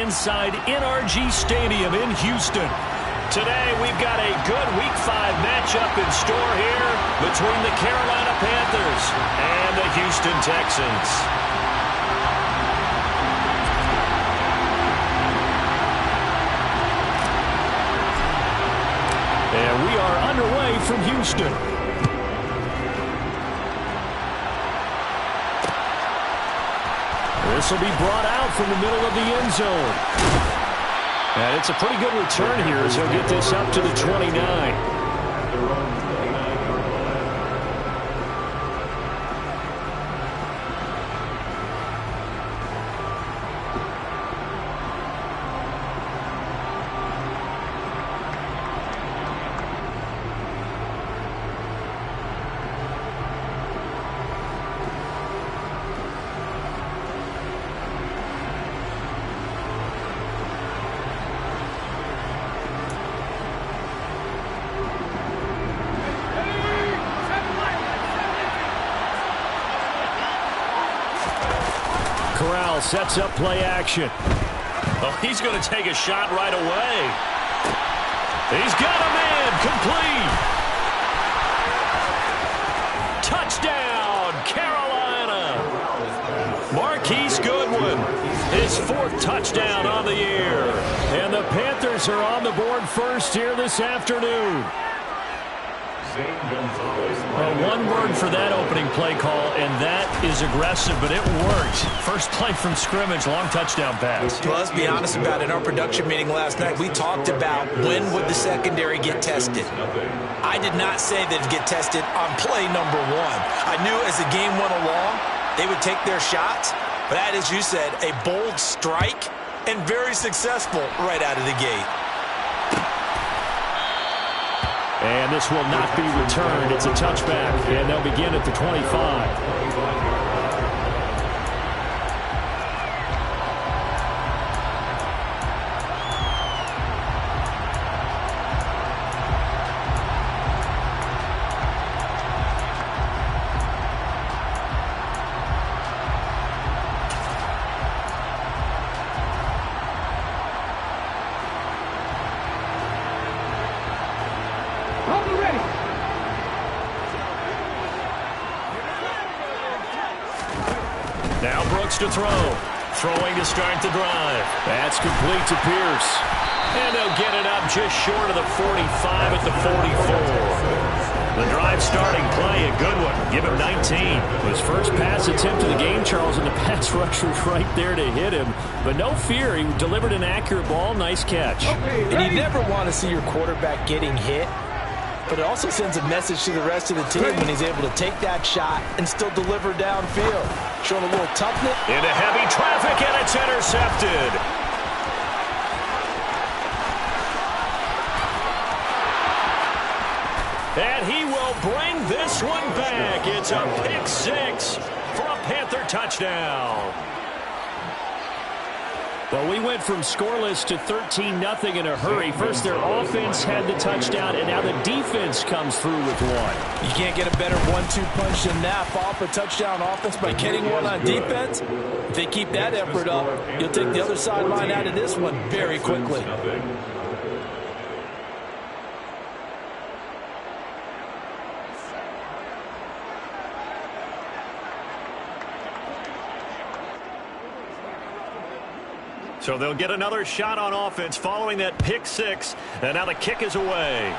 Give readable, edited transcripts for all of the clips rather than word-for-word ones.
inside NRG Stadium in Houston. Today, we've got a good Week 5 matchup in store here between the Carolina Panthers and the Houston Texans. And we are underway from Houston. This will be brought out from the middle of the end zone. And it's a pretty good return here as he'll get this up to the 29. Sets up play action. Oh, he's going to take a shot right away. He's got a man complete. Touchdown, Carolina. Marquise Goodwin, his 4th touchdown on the year. And the Panthers are on the board first here this afternoon. Well, one word for that opening play call, and that is aggressive, but it worked. First play from scrimmage, long touchdown pass. Well, let's be honest about it. In our production meeting last night, we talked about when would the secondary get tested. I did not say they'd get tested on play number 1. I knew as the game went along, they would take their shots. But that, as you said, a bold strike and very successful right out of the gate. And this will not be returned. It's a touchback, and they'll begin at the 25. To throw. Throwing to start the drive. That's complete to Pierce. And they'll get it up just short of the 45 at the 44. The drive starting play, a good one. Give him 19. His first pass attempt of the game, Charles, and the pass rusher right there to hit him. But no fear, he delivered an accurate ball. Nice catch. And you never want to see your quarterback getting hit. But it also sends a message to the rest of the team when he's able to take that shot and still deliver downfield. Showing a little toughness. Into heavy traffic, and it's intercepted. And he will bring this one back. It's a pick 6 for a Panther touchdown. Well, we went from scoreless to 13-0 in a hurry. First, their offense had the touchdown, and now the defense comes through with one. You can't get a better 1-2 punch than that. Fall for touchdown offense by getting one on defense. If they keep that effort up, you'll take the other sideline out of this one very quickly. So they'll get another shot on offense following that pick 6. And now the kick is away.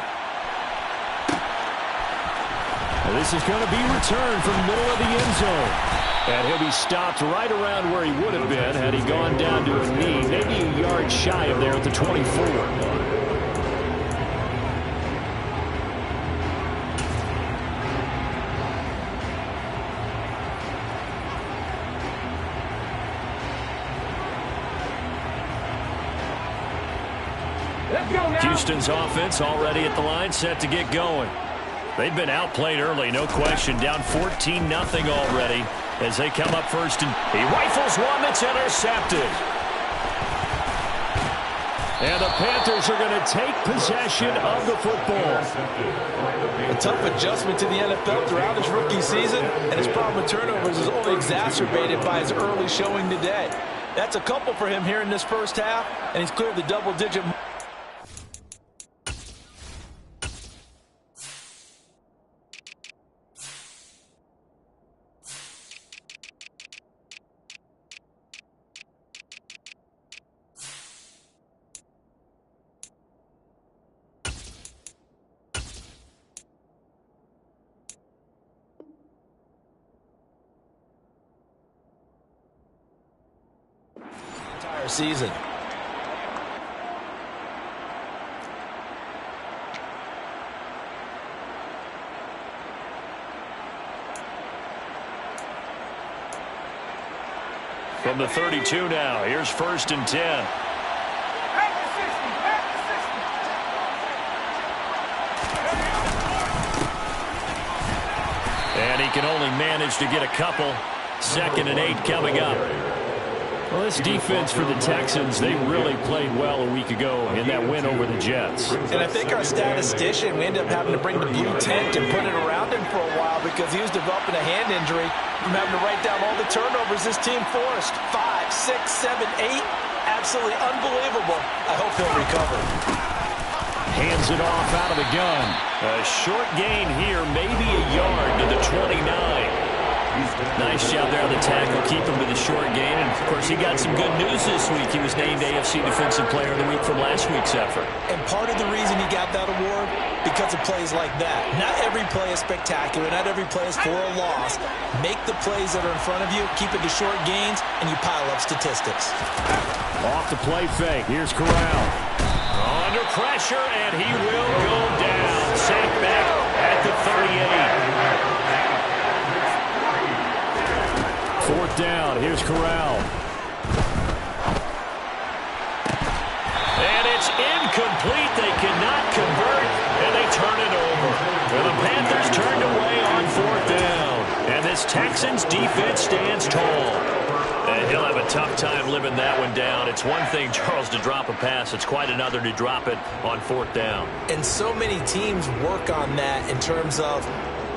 And this is going to be returned from the middle of the end zone. And he'll be stopped right around where he would have been had he gone down to a knee, maybe a yard shy of there at the 24. Houston's offense already at the line, set to get going. They've been outplayed early, no question. Down 14-0 already as they come up first. And he rifles one that's intercepted. And the Panthers are going to take possession of the football. A tough adjustment to the NFL throughout his rookie season, and his problem with turnovers is only exacerbated by his early showing today. That's a couple for him here in this first half, and he's cleared the double-digit. Season. From the 32 now, here's 1st and 10. And he can only manage to get a couple. 2nd and 8 coming up. Well, this defense for the Texans, they really played well a week ago in that win over the Jets. And I think our statistician, we ended up having to bring the blue tent and put it around him for a while because he was developing a hand injury from having to write down all the turnovers this team forced. 5, 6, 7, 8. Absolutely unbelievable. I hope he'll recover. Hands it off out of the gun. A short gain here, maybe a yard to the 29. Nice job there on the tackle, keep him to the short gain. And, of course, he got some good news this week. He was named AFC Defensive Player of the Week from last week's effort. And part of the reason he got that award, because of plays like that. Not every play is spectacular. Not every play is for a loss. Make the plays that are in front of you, keep it to short gains, and you pile up statistics. Off the play fake. Here's Corral. Under pressure, and he will go down. Sacked back at the 38. 4th down. Here's Corral. And it's incomplete. They cannot convert, and they turn it over. And the Panthers turned away on 4th down. And this Texans defense stands tall. And he'll have a tough time living that one down. It's one thing, Charles, to drop a pass. It's quite another to drop it on 4th down. And so many teams work on that in terms of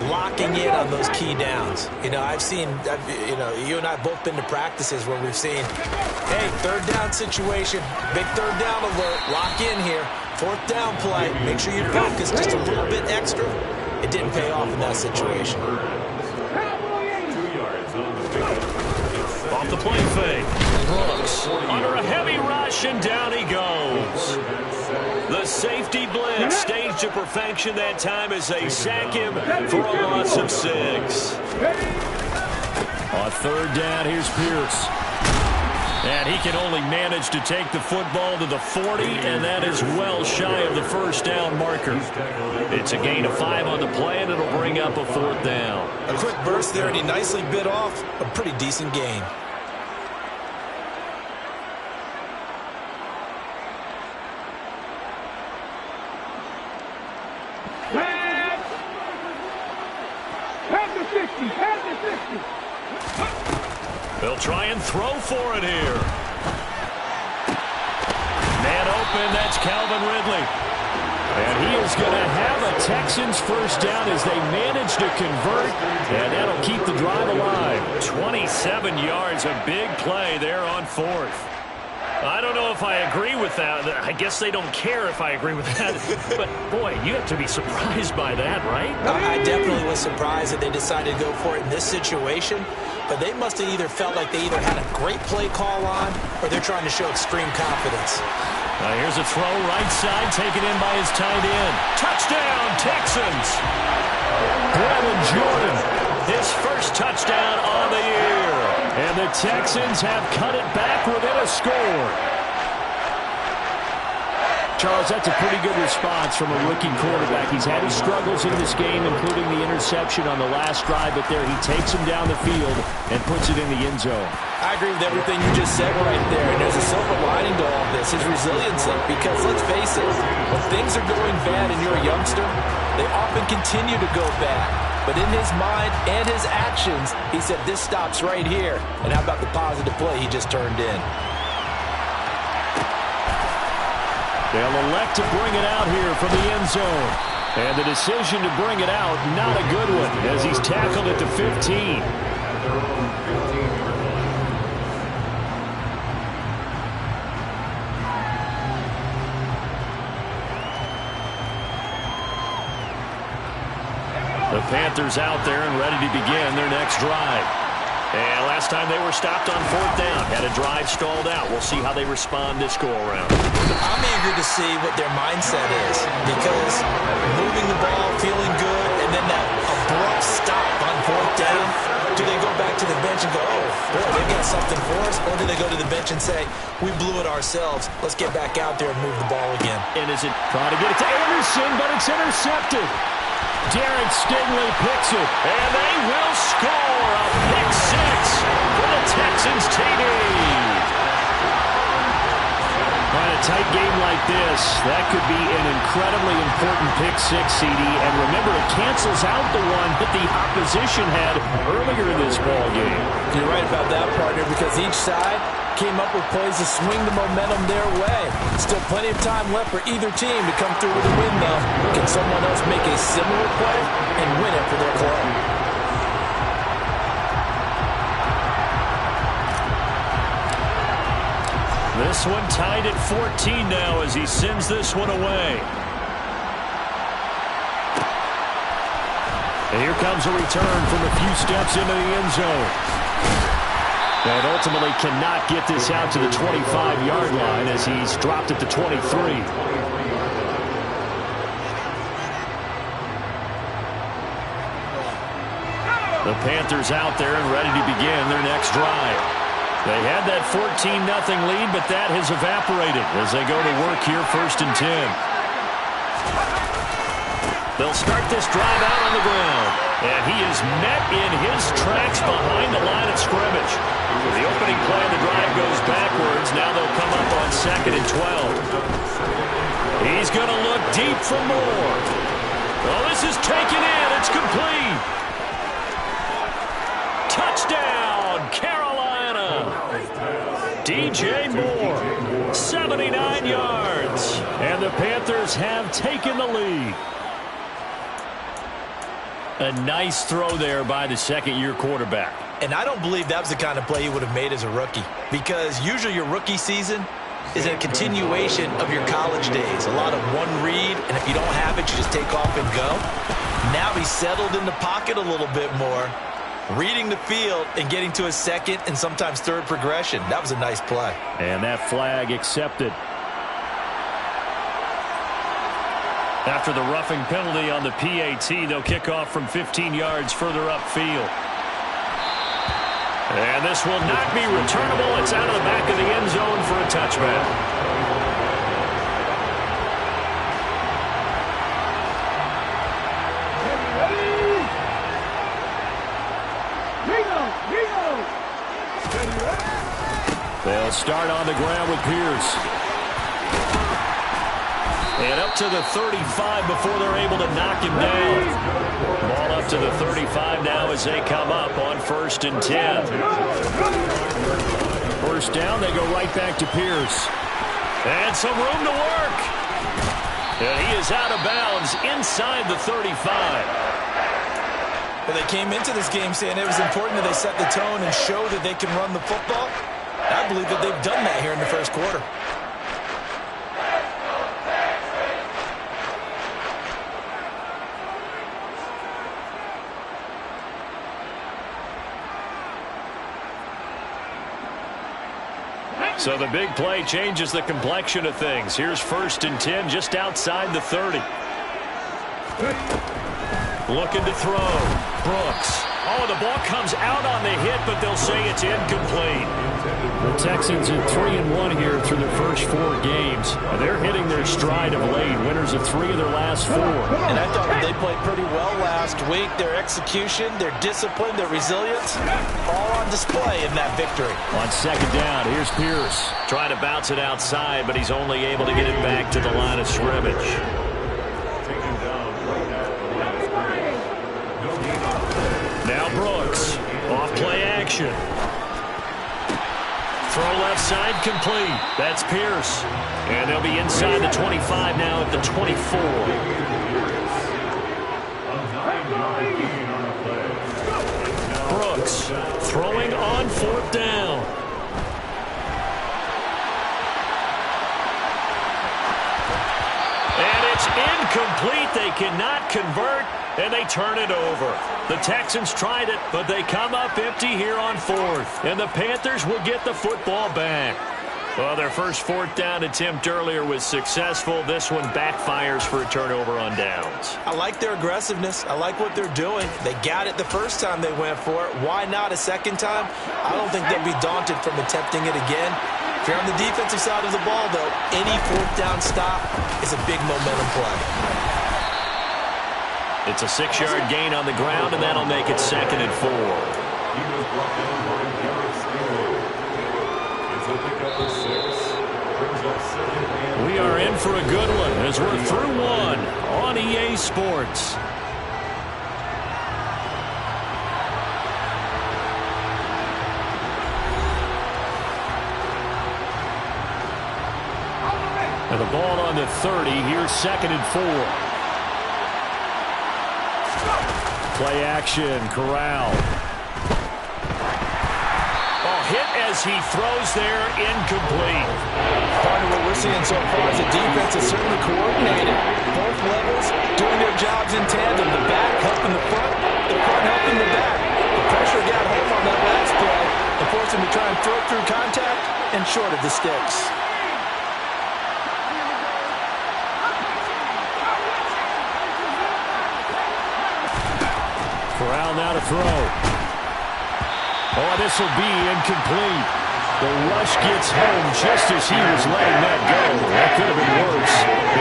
locking in on those key downs. You know, you and I both been to practices where we've seen, hey, 3rd down situation, big 3rd down alert, lock in here, 4th down play, make sure you focus just a little bit extra. It didn't pay off in that situation. Off the play fake. Brooks under a heavy rush, and down he goes. The safety blitz staged to perfection that time as they sack him for a loss of 6. On 3rd down, here's Pierce. And he can only manage to take the football to the 40, and that is well shy of the 1st down marker. It's a gain of 5 on the play, and it'll bring up a 4th down. A quick burst there, and he nicely bit off a pretty decent gain. They'll try and throw for it here. Man open, that's Calvin Ridley. And he is going to have a Texans 1st down as they manage to convert, and that'll keep the drive alive. 27 yards, a big play there on 4th. I don't know if I agree with that. I guess they don't care if I agree with that. But, boy, you have to be surprised by that, right? I definitely was surprised that they decided to go for it in this situation. But they must have either felt like they either had a great play call on or they're trying to show extreme confidence. Here's a throw right side taken in by his tight end. Touchdown, Texans! Brevin Jordan, his 1st touchdown on the year. And the Texans have cut it back within a score. Charles, that's a pretty good response from a rookie quarterback. He's had his struggles in this game, including the interception on the last drive, but there he takes him down the field and puts it in the end zone. I agree with everything you just said right there, and there's a silver lining to all this, his resiliency, because let's face it, when things are going bad and you're a youngster, they often continue to go bad. But in his mind and his actions, he said this stops right here. And how about the positive play he just turned in? They'll elect to bring it out here from the end zone. And the decision to bring it out, not a good one, as he's tackled at the 15. The Panthers out there and ready to begin their next drive. And last time they were stopped on 4th down. Had a drive stalled out. We'll see how they respond this go-around. I'm eager to see what their mindset is, because moving the ball, feeling good, and then that abrupt stop on 4th down, do they go back to the bench and go, oh, boy, they've got something for us? Or do they go to the bench and say, we blew it ourselves, let's get back out there and move the ball again? And is it trying to get it to Anderson, but it's intercepted. Derek Stingley picks it, and they will score a pick six for the Texans TD. On a tight game like this, that could be an incredibly important pick six, CD. And remember, it cancels out the one that the opposition had earlier in this ball game. You're right about that, partner, because each side came up with plays to swing the momentum their way. Still plenty of time left for either team to come through with a win, though. Can someone else make a similar play and win it for their club? This one tied at 14 now as he sends this one away. And here comes a return from a few steps into the end zone. And ultimately cannot get this out to the 25-yard line as he's dropped at the 23. The Panthers out there and ready to begin their next drive. They had that 14-0 lead, but that has evaporated as they go to work here 1st and 10. They'll start this drive out on the ground. And he is met in his tracks behind the line of scrimmage. The opening play of the drive goes backwards. Now they'll come up on 2nd and 12. He's going to look deep for more. Oh, this is taken in. It's complete. Touchdown, Carolina. DJ Moore, 79 yards. And the Panthers have taken the lead. A nice throw there by the second-year quarterback. And I don't believe that was the kind of play he would have made as a rookie, because usually your rookie season is a continuation of your college days. A lot of one read, and if you don't have it, you just take off and go. Now he's settled in the pocket a little bit more, reading the field and getting to a second and sometimes third progression. That was a nice play. And that flag accepted. After the roughing penalty on the PAT, they'll kick off from 15 yards further upfield. And this will not be returnable. It's out of the back of the end zone for a touchback. They'll start on the ground with Pierce. And up to the 35 before they're able to knock him down. Ball up to the 35 now as they come up on 1st and 10. First down, they go right back to Pierce. And some room to work. And he is out of bounds inside the 35. Well, they came into this game saying it was important that they set the tone and show that they can run the football. I believe that they've done that here in the first quarter. So the big play changes the complexion of things. Here's 1st and 10 just outside the 30. Looking to throw. Brooks. Oh, the ball comes out on the hit, but they'll say it's incomplete. The Texans are 3-1 here through their first 4 games. They're hitting their stride of late, winners of 3 of their last 4. And I thought that they played pretty well last week. Their execution, their discipline, their resilience, all on display in that victory. On 2nd down, here's Pierce. Trying to bounce it outside, but he's only able to get it back to the line of scrimmage. Now Brooks, off play action. Throw left side complete. That's Pierce. And they'll be inside the 25 now at the 24. Brooks throwing on 4th down. And it's incomplete. They cannot convert. and they turn it over. The Texans tried it, but they come up empty here on 4th, and the Panthers will get the football back. Well, their first 4th down attempt earlier was successful. This one backfires for a turnover on downs. I like their aggressiveness. I like what they're doing. They got it the first time they went for it. Why not a second time? I don't think they'll be daunted from attempting it again. If you're on the defensive side of the ball, though, any 4th down stop is a big momentum play. It's a 6-yard gain on the ground, and that'll make it 2nd and 4. We are in for a good one as we're through one on EA Sports. And the ball on the 30. Here's 2nd and 4. Play action, Corral. Oh, hit as he throws there, incomplete. Part of what we're seeing so far is the defense is certainly coordinated. Both levels doing their jobs in tandem. The back helping the front helping the back. The pressure got home on that last play and forced him to try and throw through contact and short of the sticks. Corral now to throw. Oh, this will be incomplete. The rush gets home just as he was letting that go. That could have been worse.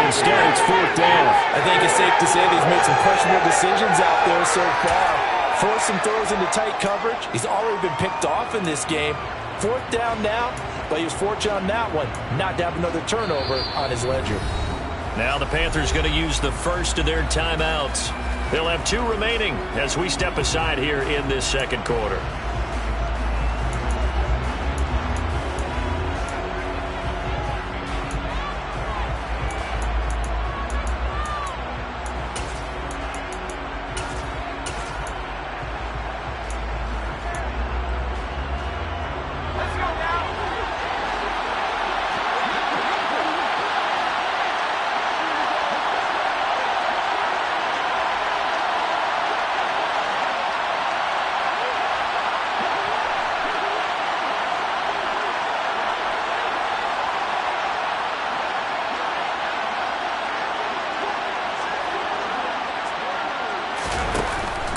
Instead, it's 4th down. I think it's safe to say that he's made some questionable decisions out there so far. Forced some throws into tight coverage. He's already been picked off in this game. 4th down now, but he was fortunate on that one not to have another turnover on his ledger. Now the Panthers going to use the first of their timeouts. They'll have 2 remaining as we step aside here in this 2nd quarter.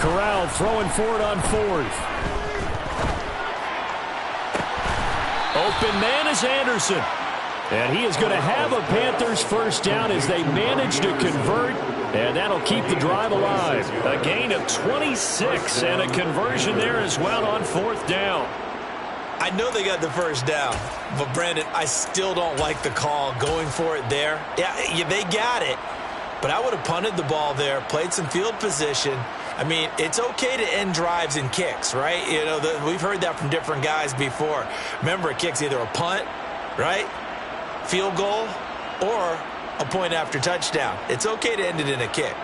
Corral throwing for it on 4th. Open man is Anderson. And he is going to have a Panthers first down as they manage to convert. And that'll keep the drive alive. A gain of 26 and a conversion there as well on 4th down. I know they got the first down, but Brandon, I still don't like the call going for it there. Yeah, they got it, but I would have punted the ball there, played some field position. I mean, it's okay to end drives and kicks, right? You know, we've heard that from different guys before. Remember, a kick's either a punt, right, field goal, or a point after touchdown. It's okay to end it in a kick.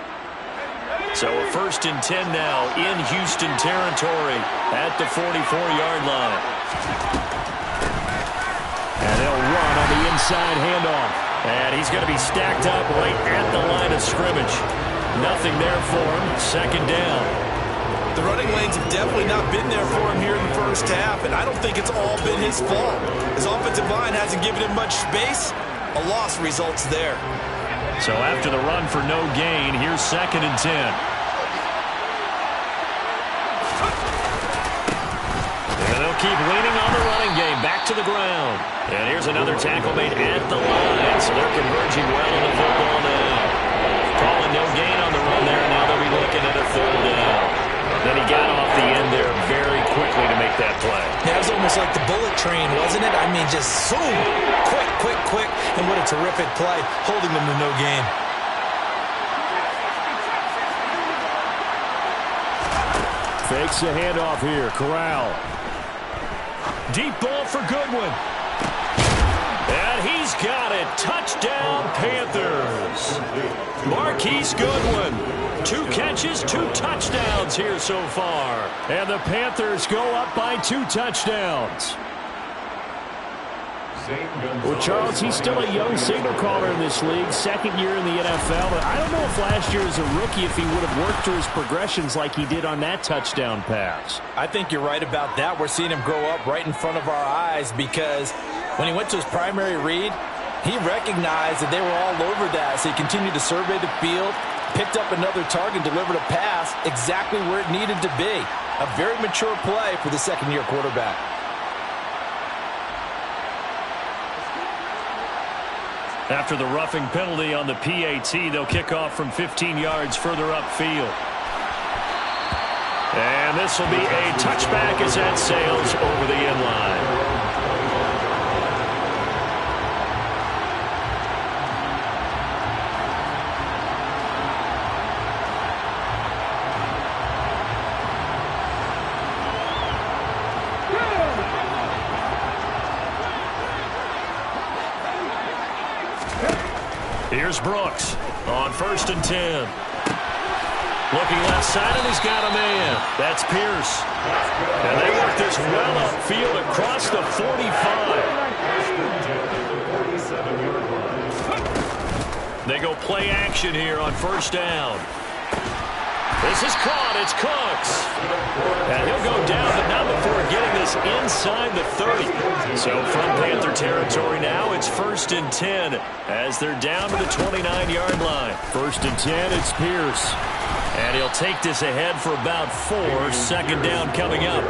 So a 1st and 10 now in Houston territory at the 44-yard line. And they'll run on the inside handoff. And he's going to be stacked up right at the line of scrimmage. Nothing there for him. 2nd down. The running lanes have definitely not been there for him here in the first half, and I don't think it's all been his fault. His offensive line hasn't given him much space. A loss results there. So after the run for no gain, here's 2nd and 10. And they'll keep leaning on the running game. Back to the ground. And here's another tackle made at the line. So they're converging well on the football now. Calling no gain on the run there. Now they'll be looking at a 3rd down. Then he got off the end there very quickly to make that play. That was almost like the bullet train, wasn't it? I mean, just zoom. Quick. And what a terrific play, holding them to no gain. Fakes the handoff here. Corral. Deep ball for Goodwin. And he's got it. Touchdown, Panthers. Marquise Goodwin. 2 catches, 2 touchdowns here so far. And the Panthers go up by 2 touchdowns. Well, Charles, he's still a young signal caller in this league, second year in the NFL. But I don't know if last year as a rookie if he would have worked through his progressions like he did on that touchdown pass. I think you're right about that. We're seeing him grow up right in front of our eyes because when he went to his primary read, he recognized that they were all over that. So he continued to survey the field, picked up another target, delivered a pass exactly where it needed to be. A very mature play for the second-year quarterback. After the roughing penalty on the PAT, they'll kick off from 15 yards further upfield. And this will be a touchback as that sails over the end line. Here's Brooks on 1st and 10. Looking left side, and he's got a man. That's Pierce. And they work this well upfield across the 45. They go play action here on 1st down. This is caught. It's Cooks. And he'll go down, but not before getting this inside the 30. So from Panther territory now, it's 1st and 10 as they're down to the 29-yard line. 1st and 10, it's Pierce. And he'll take this ahead for about 4. 2nd down coming up.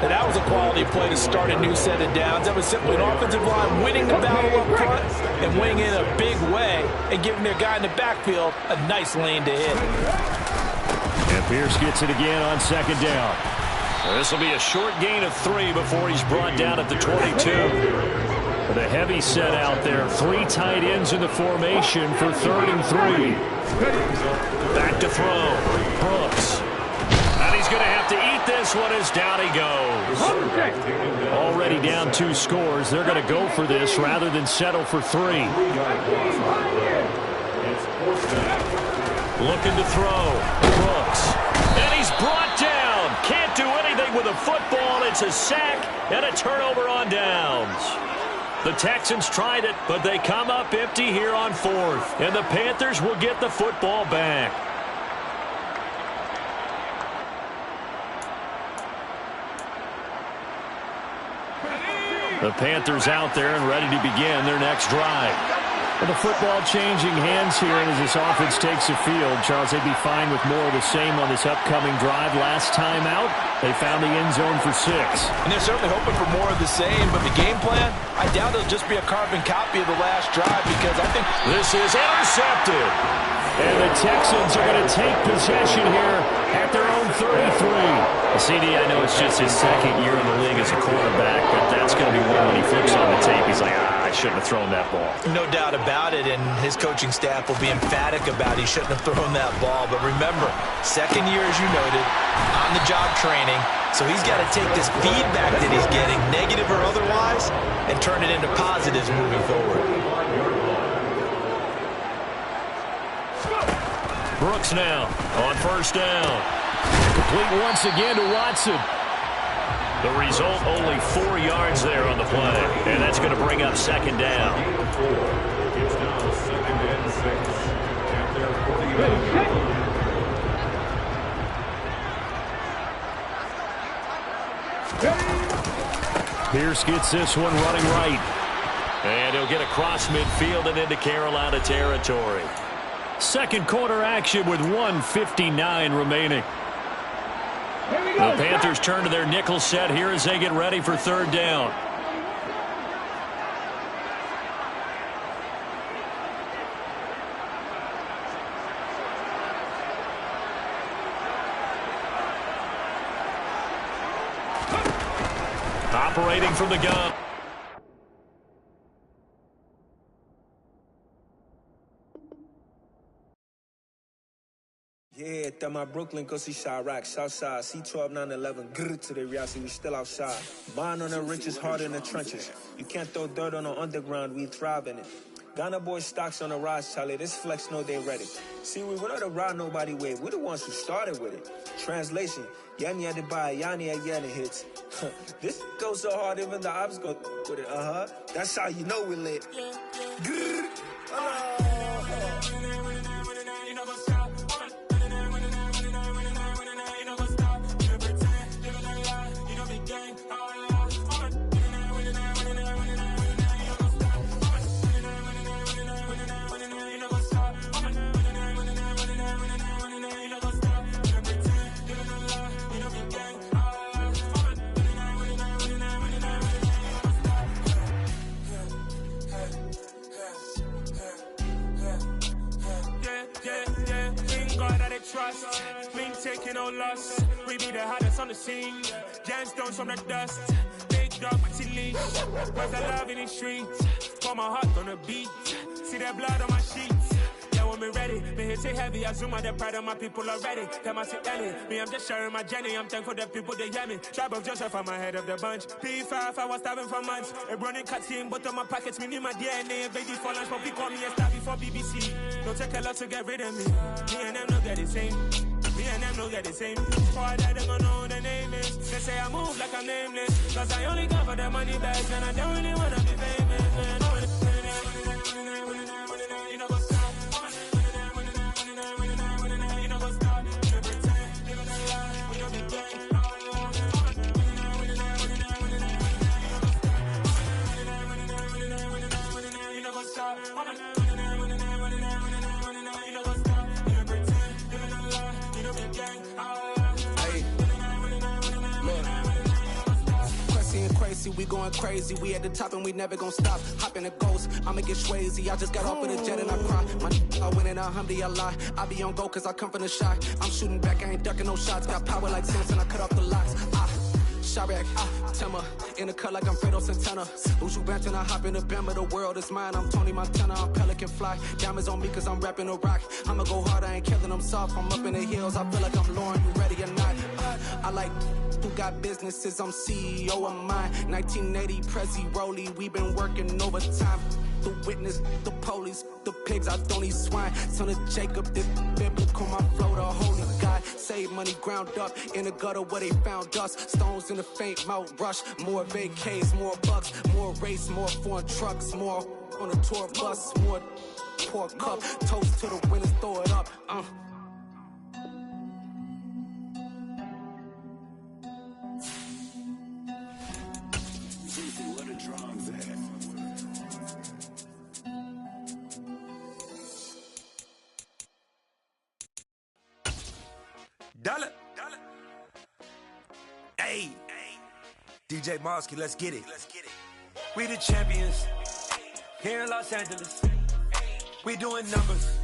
And that was a quality play to start a new set of downs. That was simply an offensive line winning the battle up front and winning in a big way and giving their guy in the backfield a nice lane to hit. And Pierce gets it again on 2nd down. Well, this will be a short gain of 3 before he's brought down at the 22. With a heavy set out there. 3 tight ends in the formation for 3rd and 3. Back to throw. Brooks. And he's going to have to eat this one as down he goes. Already down 2 scores. They're going to go for this rather than settle for 3. Looking to throw. Brooks. And he's brought down. Can't do anything with a football. It's a sack and a turnover on downs. The Texans tried it, but they come up empty here on 4th. And the Panthers will get the football back. The Panthers out there and ready to begin their next drive. With the football changing hands here, and as this offense takes the field, Charles, they'd be fine with more of the same on this upcoming drive. Last time out, they found the end zone for 6. And they're certainly hoping for more of the same, but the game plan, I doubt it'll just be a carbon copy of the last drive because I think this is intercepted. And the Texans are going to take possession here at their own 33. CD, I know it's just his 2nd year in the league as a quarterback, but that's going to be one when he flips on the tape. He's like, I shouldn't have thrown that ball. No doubt about it, and his coaching staff will be emphatic about he shouldn't have thrown that ball. But remember, 2nd year, as you noted, on-the-job training, so he's got to take this feedback that he's getting, negative or otherwise, and turn it into positives moving forward. Brooks now on 1st down. Complete once again to Watson. The result, only 4 yards there on the play. And that's going to bring up 2nd down. Pierce gets this one running right. And he'll get across midfield and into Carolina territory. 2nd quarter action with 1:59 remaining. The Panthers turn to their nickel set here as they get ready for 3rd down. Operating from the gun. Yeah, that my Brooklyn, go see Chirac, Southside, C12, 911, grrr to the reality, we still outside. Bond on the riches, hard in the trenches. You can't throw dirt on the underground, we thrive in it. Ghana boy stocks on the rise, Charlie. This flex know they ready. See, we went on the ride nobody wave. We're the ones who started with it. Translation, Yanni had to buy, Yanni had Yanni hits. This goes so hard, even the ops go with it. That's how you know we lit. Trust, we ain't taking no loss. We be the hottest on the scene. Gemstones from the dust. Big dog, pretty leash. Where's the love in the streets? Pour my heart on the beat. See that blood on my sheets. Yeah, when we ready, me hit it heavy. I zoom out the pride of my people already. Them I see Ellie. Me, I'm just sharing my journey. I'm thankful that people they hear me. Tribe of Joseph, I'm ahead of the bunch. P5, I was starving for months. A running cut team, but on my pockets, me need my DNA. Baby for lunch, but we call me a star before BBC. Don't take a lot to get rid of me. Me and them no get the same. Me and them no get the same. For that, they gon' know the name is. They say I move like I'm nameless. Cause I only come for the money bags. And I don't really wanna be famous, man. We going crazy, we at the top and we never gonna stop. Hop in a ghost, I'ma get swayzy. I just got off with a jet and I cry. I win in a Humvee, I lie. I be on go cause I come from the shot. I'm shooting back, I ain't ducking no shots. Got power like Samson, I cut off the locks. Shabak, Tema, in the cut like I'm Fredo Santana. Ushu Banton, I hop in the Bama, the world is mine. I'm Tony Montana, I'm Pelican Fly. Diamonds on me cause I'm rapping a rock. I'ma go hard, I ain't killing them soft. I'm up in the hills, I feel like I'm Lauren, you ready or not? I like who got businesses, I'm CEO of mine. 1980 Prezi Rolly, we been working overtime. The witness, the police, the pigs, I don't eat swine. Son of Jacob, this biblical, my flow, the holy God. Save money ground up in the gutter where they found us. Stones in the faint mouth rush. More vacays, more bucks, more race, more foreign trucks, more on a tour bus, more pour cup. Toast to the winners, throw it up. Where the drums at? Dollar. Hey, DJ Mosky, let's get it. We the champions here in Los Angeles. We doing numbers.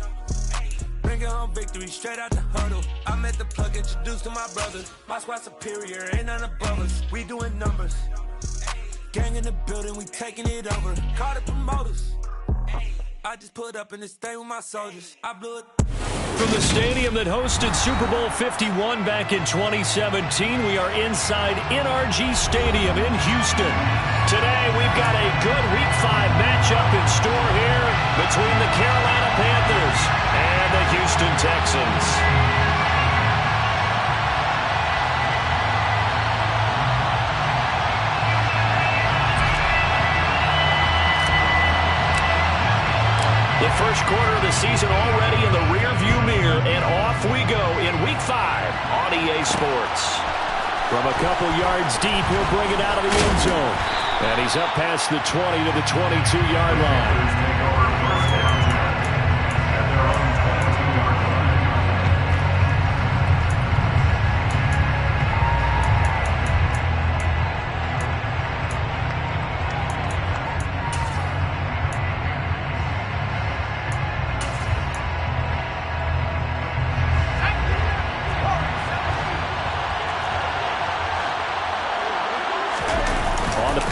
Bringing home victory straight out the huddle. I met the plug, introduced to my brothers. My squad superior, ain't none above us. We doing numbers. Gang in the building, we taking it over. Call the promoters. I just put up in this thing with my soldiers. I blew it. From the stadium that hosted Super Bowl 51 back in 2017, we are inside NRG Stadium in Houston. Today, we've got a good Week 5 matchup in store here between the Carolina Panthers and the Houston Texans. The first quarter of the season already in the rearview mirror, and off we go in Week 5 on EA Sports. From a couple yards deep, he'll bring it out of the end zone. And he's up past the 20 to the 22-yard line.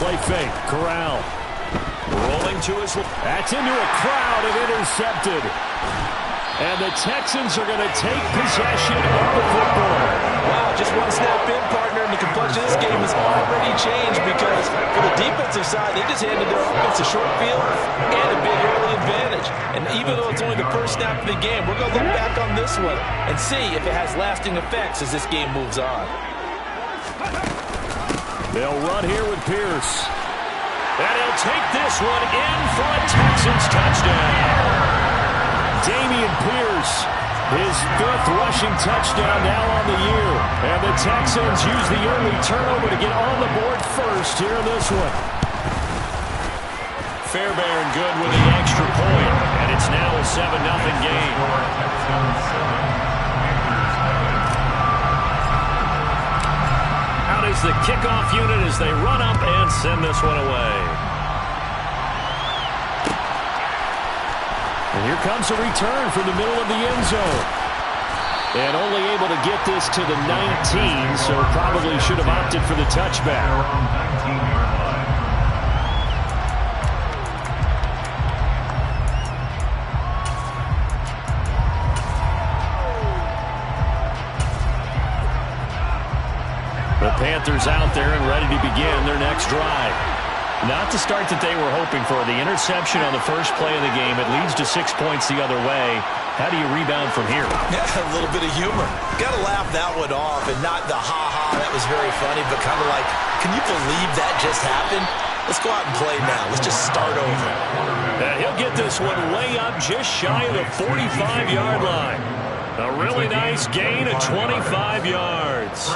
Play fake. Corral. Rolling to his... That's into a crowd and intercepted. And the Texans are going to take possession of the football. Wow, just one snap in, partner, and the complexion of this game has already changed because for the defensive side, they just handed their offense a short field and a big early advantage. snap of the game. We're going to look back on this one and see if it has lasting effects as this game moves on. They'll run here with Pierce. And he'll take this one in for a Texans touchdown. Dameon Pierce, his 5th rushing touchdown now on the year. And the Texans use the early turnover to get on the board first here in this one. Fairbairn good with the extra point, and it's now a 7-0 game. Out is the kickoff unit as they run up and send this one away. And here comes a return from the middle of the end zone. And only able to get this to the 19, so probably should have opted for the touchback. The Panthers out there and ready to begin their next drive. Not the start that they were hoping for. The interception on the first play of the game. It leads to 6 points the other way. How do you rebound from here? Yeah, a little bit of humor. Got to laugh that one off, and not the ha-ha, that was very funny, but kind of like, can you believe that just happened? Let's go out and play now. Let's just start over. And he'll get this one way up just shy of the 45-yard line. A really nice gain of 25 yards.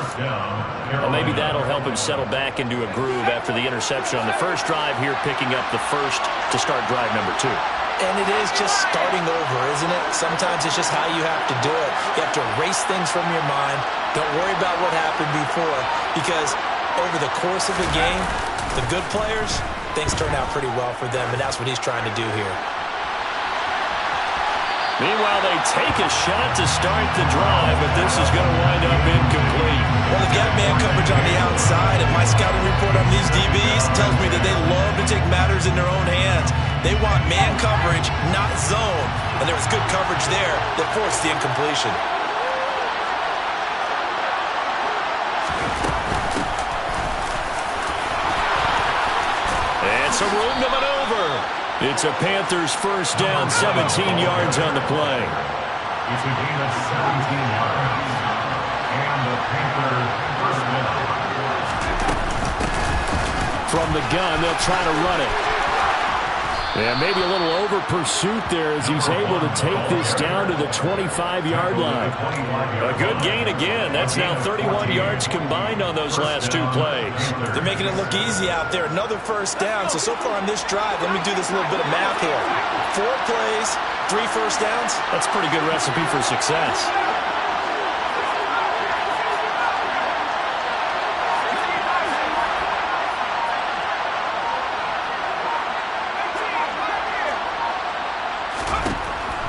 Well, maybe that'll help him settle back into a groove after the interception on the first drive here, picking up the first to start drive number 2. And it is just starting over, isn't it? Sometimes it's just how you have to do it. You have to erase things from your mind. Don't worry about what happened before, because over the course of the game, the good players, things turn out pretty well for them, and that's what he's trying to do here. Meanwhile, they take a shot to start the drive, but this is going to wind up incomplete. Well, they've got man coverage on the outside, and my scouting report on these DBs tells me that they love to take matters in their own hands. They want man coverage, not zone, and there was good coverage there that forced the incompletion. And some room to maneuver. It's a Panthers first down, 17 yards on the play. It's a gain of 17 yards. And the Panthers first down. From the gun, they'll try to run it. And maybe a little over pursuit there as he's able to take this down to the 25-yard line. A good gain again. That's now 31 yards combined on those last 2 plays. They're making it look easy out there. Another first down. So far on this drive, let me do this little bit of math here. 4 plays, 3 first downs. That's a pretty good recipe for success.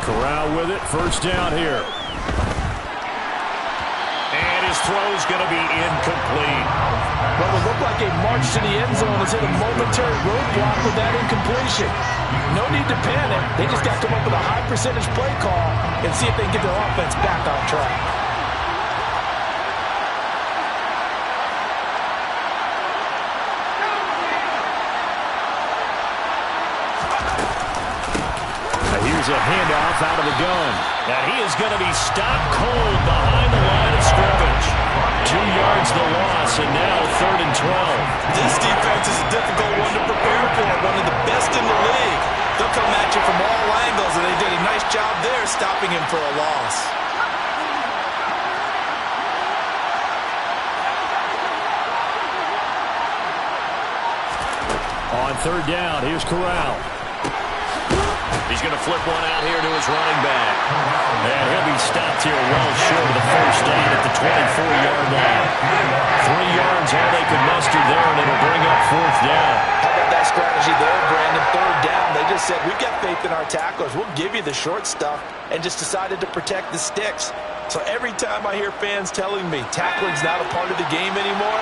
Corral with it, first down here. And his throw's going to be incomplete. Well, it looked like a march to the end zone has hit a momentary roadblock with that incompletion. No need to panic. They just got to come up with a high percentage play call and see if they can get their offense back on track. Here's a handoff out of the gun. And he is going to be stopped cold behind the line of scrimmage. 2 yards the loss, and now 3rd and 12. This defense is a difficult one to prepare for, one of the best in the league. They'll come at you from all angles, and they did a nice job there stopping him for a loss. On 3rd down, here's Corral. He's going to flip one out here to his running back. And he'll be stopped here well short of the first down at the 24-yard line. 3 yards all they could muster there, and it'll bring up 4th down. How about that strategy there, Brandon? 3rd down. They just said, we've got faith in our tacklers. We'll give you the short stuff, and just decided to protect the sticks. So every time I hear fans telling me tackling's not a part of the game anymore,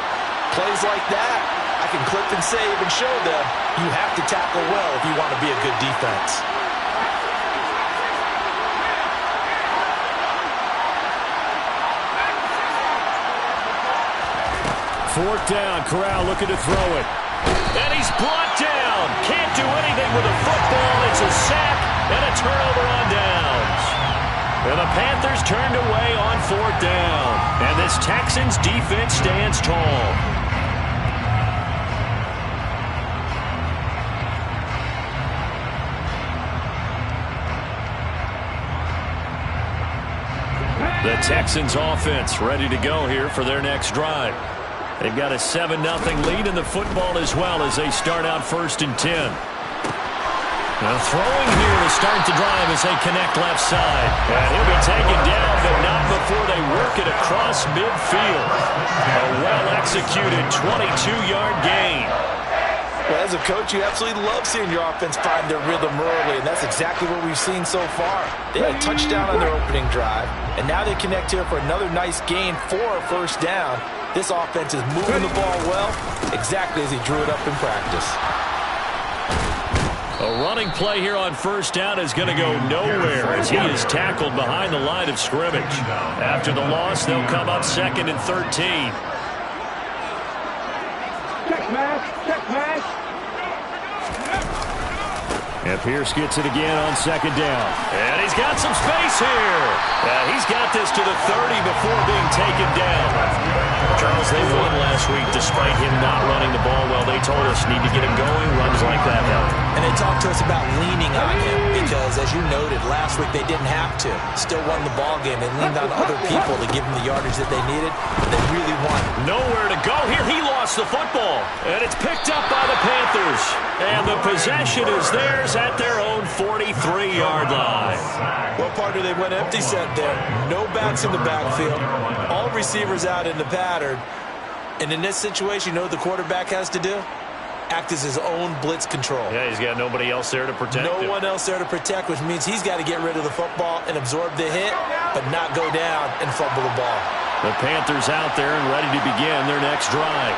plays like that, I can clip and save and show them you have to tackle well if you want to be a good defense. 4th down, Corral looking to throw it. And he's brought down. Can't do anything with a football. It's a sack and a turnover on downs. And the Panthers turned away on 4th down. And this Texans defense stands tall. The Texans offense ready to go here for their next drive. They've got a 7-0 lead in the football as well as they start out 1st and 10. Now throwing here to start the drive as they connect left side. And he'll be taken down, but not before they work it across midfield. A well-executed 22-yard gain. Well, as a coach, you absolutely love seeing your offense find their rhythm early, and that's exactly what we've seen so far. They had a touchdown on their opening drive, and now they connect here for another nice gain for a 1st down. This offense is moving the ball well, exactly as he drew it up in practice. A running play here on 1st down is going to go nowhere as he is tackled behind the line of scrimmage. After the loss, they'll come up 2nd and 13. Check match. And Pierce gets it again on 2nd down. And he's got some space here. He's got this to the 30 before being taken down. Charles, they won last week despite him not running the ball well. They told us need to get him going. Runs like that help. And they talked to us about leaning on him because, as you noted, last week they didn't have to. Still won the ball game. They leaned on other people to give them the yardage that they needed. They really won. Nowhere to go here. He lost the football. And it's picked up by the Panthers. And the possession is theirs at their own 43-yard line. Well, partner, they went empty set there. No backs in the backfield. All receivers out in the pattern. And in this situation, you know what the quarterback has to do? Act as his own blitz control. Yeah, he's got nobody else there to protect him. No one else there to protect, which means he's got to get rid of the football and absorb the hit, but not go down and fumble the ball. The Panthers out there and ready to begin their next drive.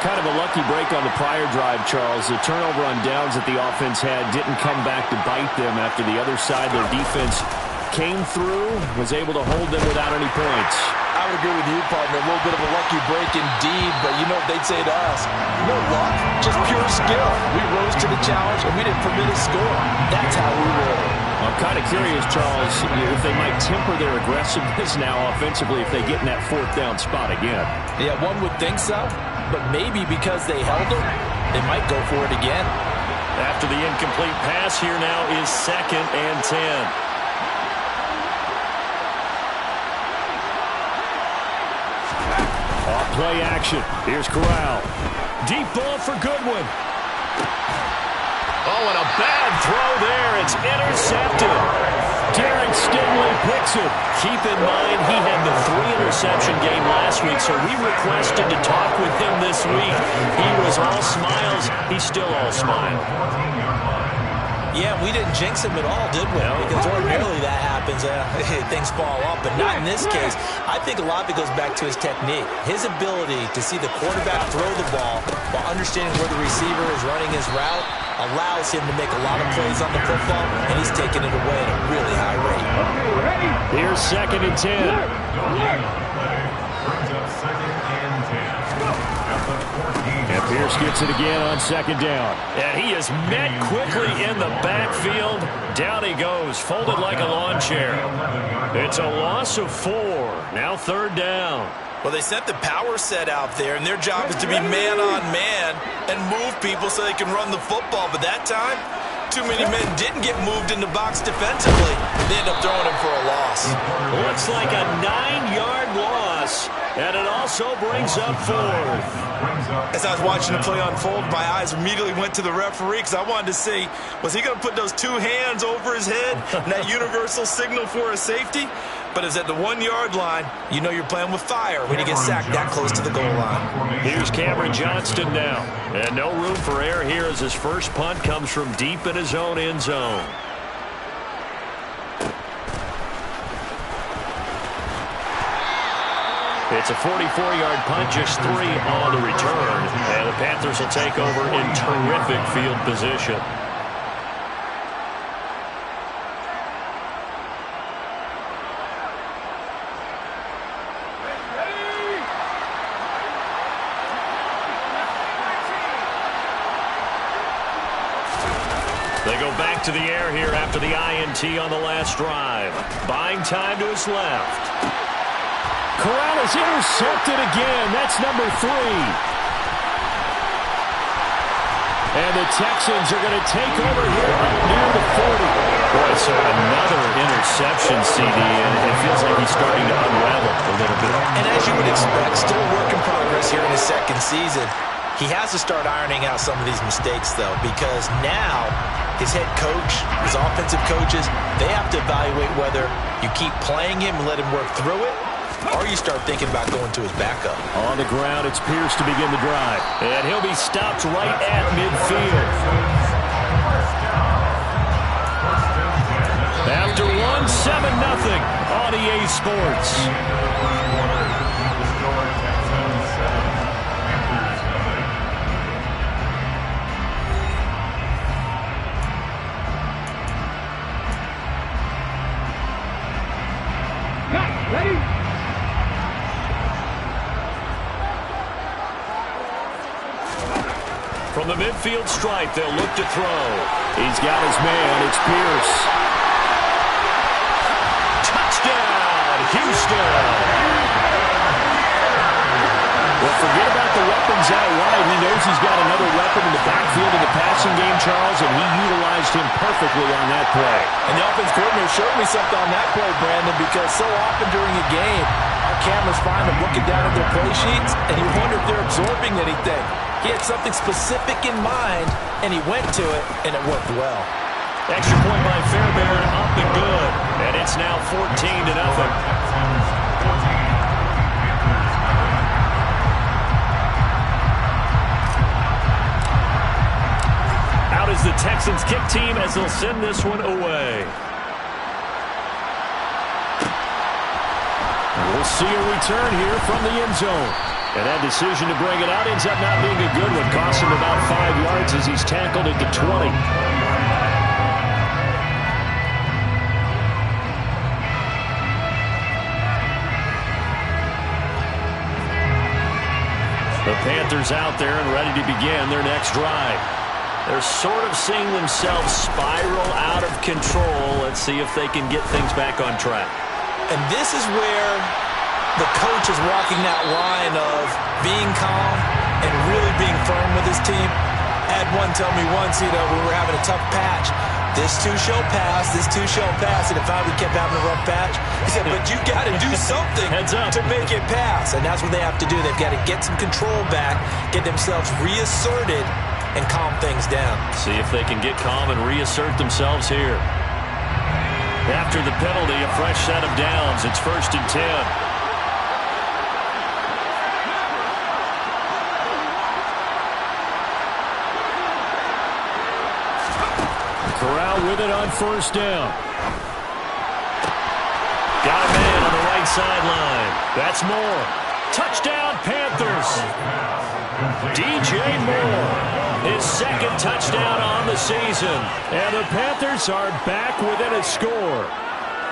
Kind of a lucky break on the prior drive, Charles. The turnover on downs that the offense had didn't come back to bite them after the other side. Their defense came through, was able to hold them without any points. I would agree with you, partner. A little bit of a lucky break indeed, but you know what they'd say to us? No luck, just pure skill. We rose to the challenge, and we didn't permit a score. That's how we roll. I'm kind of curious, Charles, if they might temper their aggressiveness now offensively if they get in that 4th down spot again. Yeah, one would think so, but maybe because they held them, they might go for it again. After the incomplete pass, here now is 2nd and 10. Play action. Here's Corral. Deep ball for Goodwin. Oh, and a bad throw there. It's intercepted. Derek Stingley picks it. Keep in mind he had the 3-interception game last week, so we requested to talk with him this week. He was all smiles. He's still all smile. Yeah, we didn't jinx him at all, did we? No. Because ordinarily that happens. Things fall off, but not in this case. I think a lot of it goes back to his technique. His ability to see the quarterback throw the ball while understanding where the receiver is running his route allows him to make a lot of plays on the football, and he's taking it away at a really high rate. Here's 2nd and 10. And Pierce gets it again on 2nd down. And he is met quickly in the backfield. Down he goes, folded like a lawn chair. It's a loss of 4. Now 3rd down. Well, they sent the power set out there, and their job is to be man-on-man and move people so they can run the football. But that time, too many men didn't get moved in the box defensively. They end up throwing him for a loss. Looks like a 9-yard loss, and it also brings up 4th. As I was watching the play unfold, my eyes immediately went to the referee because I wanted to see, was he going to put those 2 hands over his head and that universal signal for a safety? But it's at the 1-yard line. You know you're playing with fire when you get sacked that close to the goal line. Here's Cameron Johnston now. And no room for error here as his first punt comes from deep in his own end zone. It's a 44-yard punt, just 3 on the return. And the Panthers will take over in terrific field position. They go back to the air here after the INT on the last drive. Buying time to his left. Corral is intercepted again. That's number 3. And the Texans are going to take over here up near the 40. Boy, so another interception, CD, and it feels like he's starting to unravel a little bit. And as you would expect, still a work in progress here in his second season. He has to start ironing out some of these mistakes, though, because now his head coach, his offensive coaches, they have to evaluate whether you keep playing him and let him work through it, or you start thinking about going to his backup. On the ground, it's Pierce to begin the drive. And he'll be stopped right at midfield. After 1, 7-0 on EA Sports. From the midfield stripe, they'll look to throw. He's got his man. It's Pierce. Touchdown, Houston. Well, forget about the weapons out wide. He knows he's got another weapon in the backfield in the passing game, Charles, and he utilized him perfectly on that play. And the offense coordinator showed me something on that play, Brandon, because so often during a game, our cameras find them looking down at their play sheets, and you wonder if they're absorbing anything. He had something specific in mind, and he went to it, and it worked well. Extra point by Fairbairn, up and good. And it's now 14-0. Out is the Texans kick team as they'll send this one away. We'll see a return here from the end zone. And that decision to bring it out ends up not being a good one. Cost him about 5 yards as he's tackled at the 20. The Panthers out there and ready to begin their next drive. They're sort of seeing themselves spiral out of control. Let's see if they can get things back on track. And this is where the coach is walking that line of being calm and really being firm with his team. I had one tell me once, we were having a tough patch. This too shall pass, this too shall pass. And if we kept having a rough patch, he said, but you got to do something to make it pass. And that's what they have to do. They've got to get some control back, get themselves reasserted, and calm things down. See if they can get calm and reassert themselves here. After the penalty, a fresh set of downs. It's 1st and 10. Corral with it on 1st down. Got a man on the right sideline. That's Moore. Touchdown, Panthers. DJ Moore, his 2nd touchdown on the season. And the Panthers are back within a score.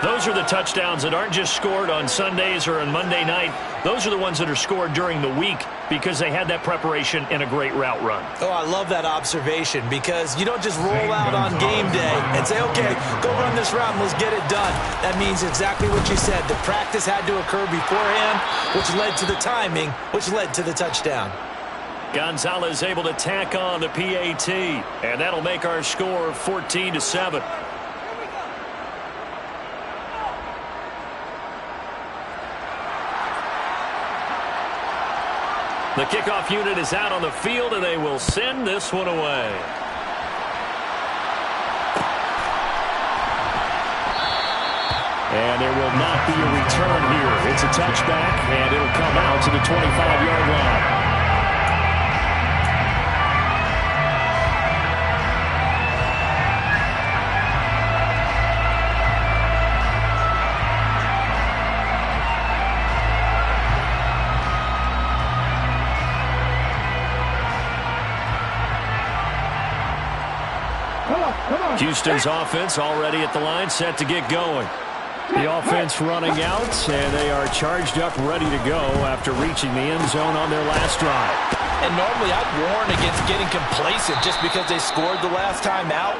Those are the touchdowns that aren't just scored on Sundays or on Monday night. Those are the ones that are scored during the week because they had that preparation in a great route run. Oh, I love that observation because you don't just roll out on game day and say, okay, go run this route and let's get it done. That means exactly what you said. The practice had to occur beforehand, which led to the timing, which led to the touchdown. Gonzalez able to tack on the PAT, and that'll make our score 14-7. The kickoff unit is out on the field, and they will send this one away. And there will not be a return here. It's a touchback, and it'll come out to the 25-yard line. Houston's offense already at the line, set to get going. The offense running out, and they are charged up, ready to go after reaching the end zone on their last drive. And normally I'd warn against getting complacent just because they scored the last time out.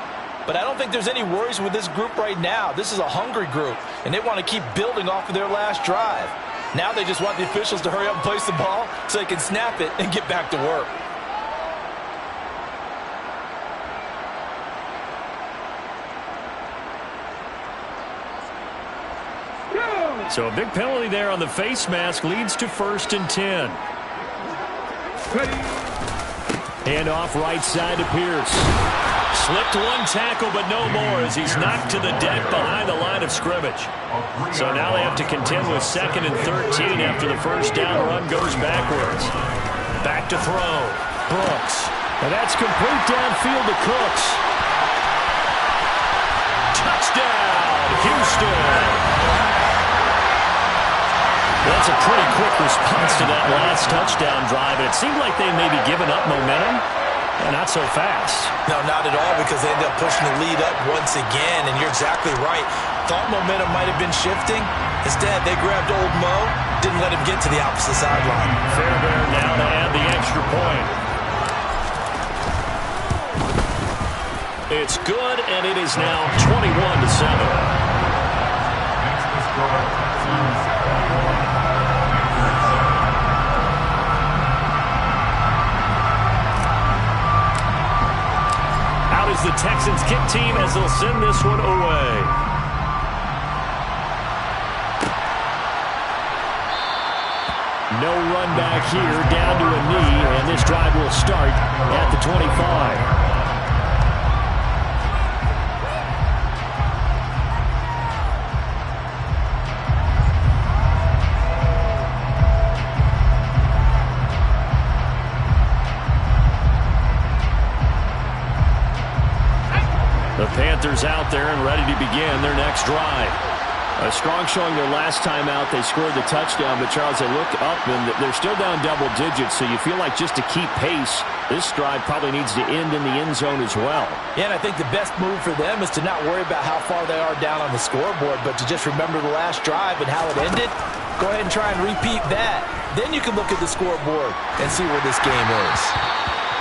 but I don't think there's any worries with this group right now. This is a hungry group, and they want to keep building off of their last drive. Now they just want the officials to hurry up and place the ball so they can snap it and get back to work. So a big penalty there on the face mask leads to 1st and 10. Hand off right side to Pierce. Slipped one tackle, but no more as he's knocked to the deck behind the line of scrimmage. So now they have to contend with 2nd and 13 after the first down run goes backwards. Back to throw. Brooks. And that's complete downfield to Cooks. Touchdown, Houston. That's a pretty quick response to that last touchdown drive. And it seemed like they may be giving up momentum. Not so fast. No, not at all, because they ended up pushing the lead up once again. And you're exactly right. Thought momentum might have been shifting. Instead, they grabbed old Mo, didn't let him get to the opposite sideline. Fairbairn now to add the extra point. It's good, and it is now 21-7. The Texans kick team as they'll send this one away. No run back here, down to a knee, and this drive will start at the 25. The Panthers out there and ready to begin their next drive. A strong showing their last time out. They scored the touchdown, but Charles, they look up and they're still down double digits, so you feel like just to keep pace, this drive probably needs to end in the end zone as well. Yeah, and I think the best move for them is to not worry about how far they are down on the scoreboard, but to just remember the last drive and how it ended. Go ahead and try and repeat that. Then you can look at the scoreboard and see where this game is.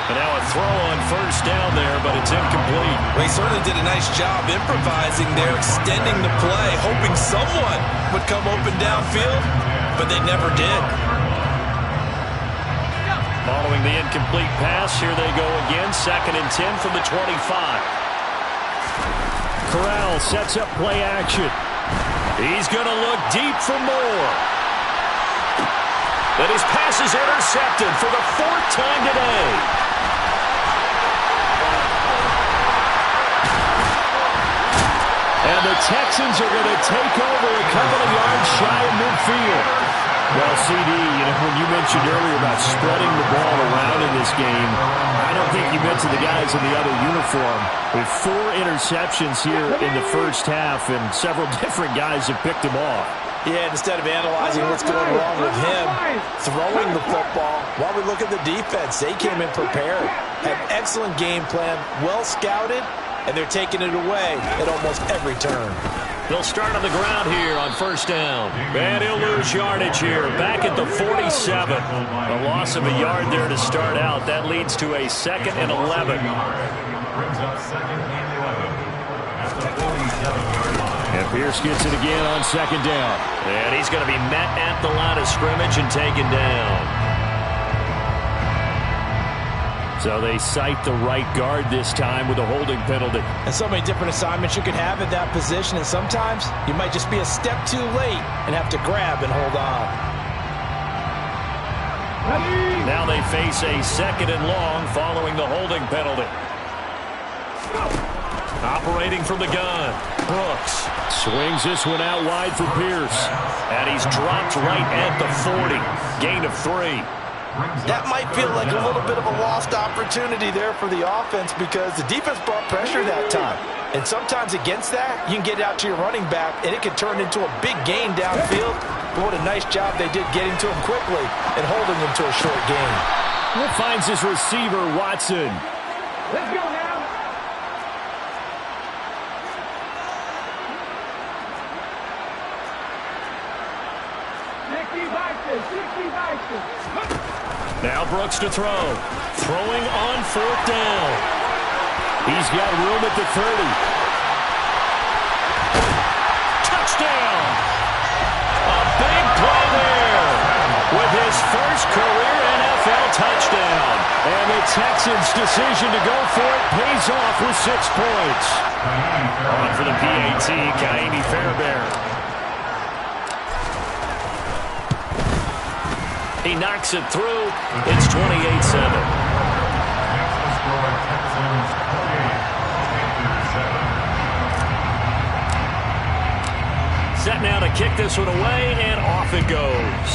And now a throw on first down there, but it's incomplete. Well, he certainly did a nice job improvising there, extending the play, hoping someone would come open downfield, but they never did. Following the incomplete pass, here they go again, 2nd and 10 from the 25. Corral sets up play action. He's going to look deep for more. But his pass is intercepted for the 4th time today. And the Texans are going to take over a couple of yards shy of midfield. Well, CD, when you mentioned earlier about spreading the ball around in this game, I don't think you meant to the guys in the other uniform. With 4 interceptions here in the first half, and several different guys have picked them off. Yeah, instead of analyzing what's going wrong with him, throwing the football, while we look at the defense, they came in prepared. Had an excellent game plan, well scouted, and they're taking it away at almost every turn. They'll start on the ground here on first down. And he'll lose yardage here, back at the 47. A loss of a yard there to start out. That leads to a 2nd and 11. And Pierce gets it again on 2nd down. And he's going to be met at the line of scrimmage and taken down. So they cite the right guard this time with a holding penalty. And so many different assignments you can have at that position, and sometimes you might just be a step too late and have to grab and hold on. Now they face a 2nd and long following the holding penalty. Operating from the gun, Brooks swings this one out wide for Pierce. And he's dropped right at the 40. Gain of 3. That might feel like a little bit of a lost opportunity there for the offense because the defense brought pressure that time. And sometimes against that, you can get out to your running back, and it can turn into a big gain downfield. But what a nice job they did getting to him quickly and holding him to a short gain. He finds his receiver, Watson. Let's go now. Now Brooks to throw. Throwing on 4th down. He's got room at the 30. Touchdown! A big play there with his first career NFL touchdown. And the Texans' decision to go for it pays off with 6 points. On for the PAT, Kaimi Fairbairn. He knocks it through. It's 28-7. Set now to kick this one away, and off it goes.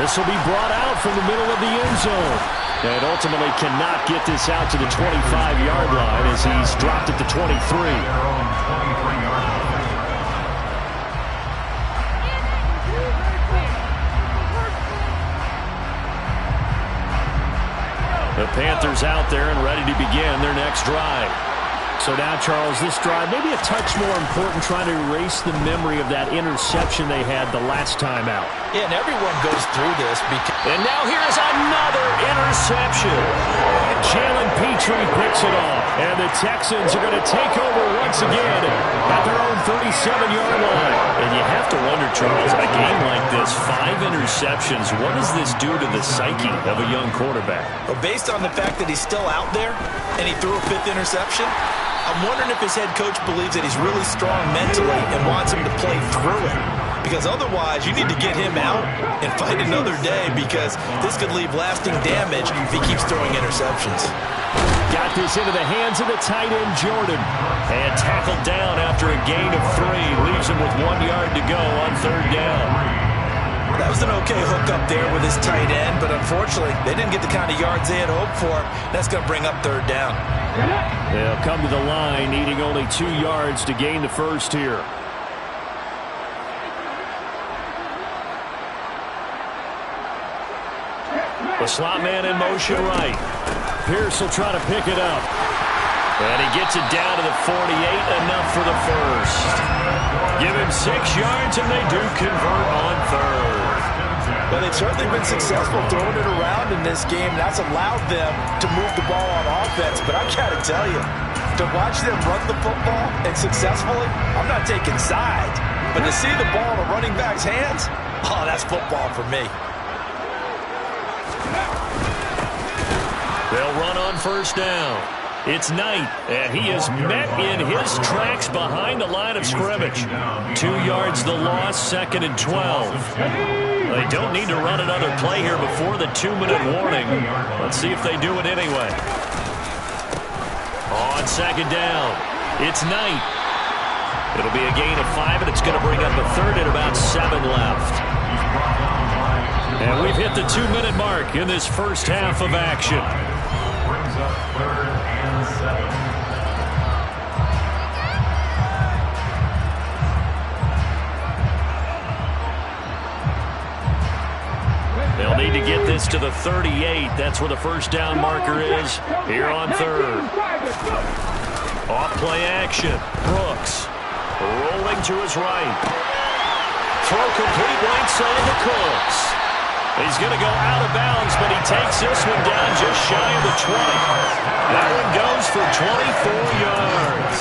This will be brought out from the middle of the end zone. And ultimately cannot get this out to the 25-yard line as he's dropped at the 23. The Panthers out there and ready to begin their next drive. So now, Charles, this drive maybe a touch more important, trying to erase the memory of that interception they had the last time out. Yeah, and everyone goes through this. And now here's another interception. Jalen Petrie picks it off. And the Texans are going to take over once again at their own 37-yard line. And you have to wonder, Charles, in a game like this, 5 interceptions, what does this do to the psyche of a young quarterback? Well, based on the fact that he's still out there and he threw a 5th interception, I'm wondering if his head coach believes that he's really strong mentally and wants him to play through it. Because otherwise, you need to get him out and fight another day, because this could leave lasting damage if he keeps throwing interceptions. Got this into the hands of the tight end, Jordan. And tackled down after a gain of 3. Leaves him with 1 yard to go on 3rd down. That was an okay hook up there with his tight end, but unfortunately, they didn't get the kind of yards they had hoped for. That's going to bring up 3rd down. They'll come to the line, needing only 2 yards to gain the first here. The slot man in motion right. Pierce will try to pick it up. And he gets it down to the 48, enough for the first. Give him 6 yards, and they do convert on 3rd. Well, they've certainly been successful throwing it around in this game. That's allowed them to move the ball on offense. But I got to tell you, to watch them run the football and successfully, I'm not taking sides. But to see the ball in a running back's hands, oh, that's football for me. They'll run on 1st down. It's Knight, and he is met in his tracks behind the line of scrimmage. 2 yards the loss, 2nd and 12. They don't need to run another play here before the 2-minute warning. Let's see if they do it anyway. On 2nd down, it's Knight. It'll be a gain of 5, and it's going to bring up a 3rd and about 7 left. And we've hit the 2-minute mark in this first half of action. Brings up 3rd and 7. They'll need to get this to the 38. That's where the first down marker is here on 3rd. Off play action. Brooks rolling to his right. Throw complete right side to Cooks. He's going to go out of bounds, but he takes this one down just shy of the 20. That one goes for 24 yards.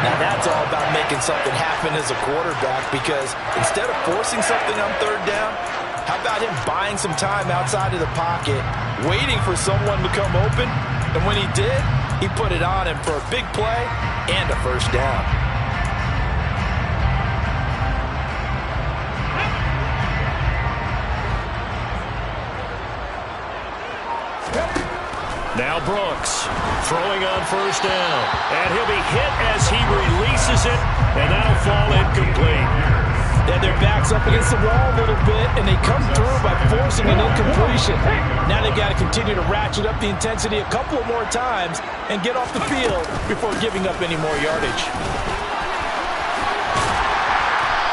Now that's all about making something happen as a quarterback, because instead of forcing something on 3rd down, how about him buying some time outside of the pocket, waiting for someone to come open, and when he did, he put it on him for a big play and a first down. Now Brooks throwing on 1st down. And he'll be hit as he releases it, and that'll fall incomplete. Yeah, their back's up against the wall a little bit, and they come through by forcing an incompletion. Now they've got to continue to ratchet up the intensity a couple of more times and get off the field before giving up any more yardage.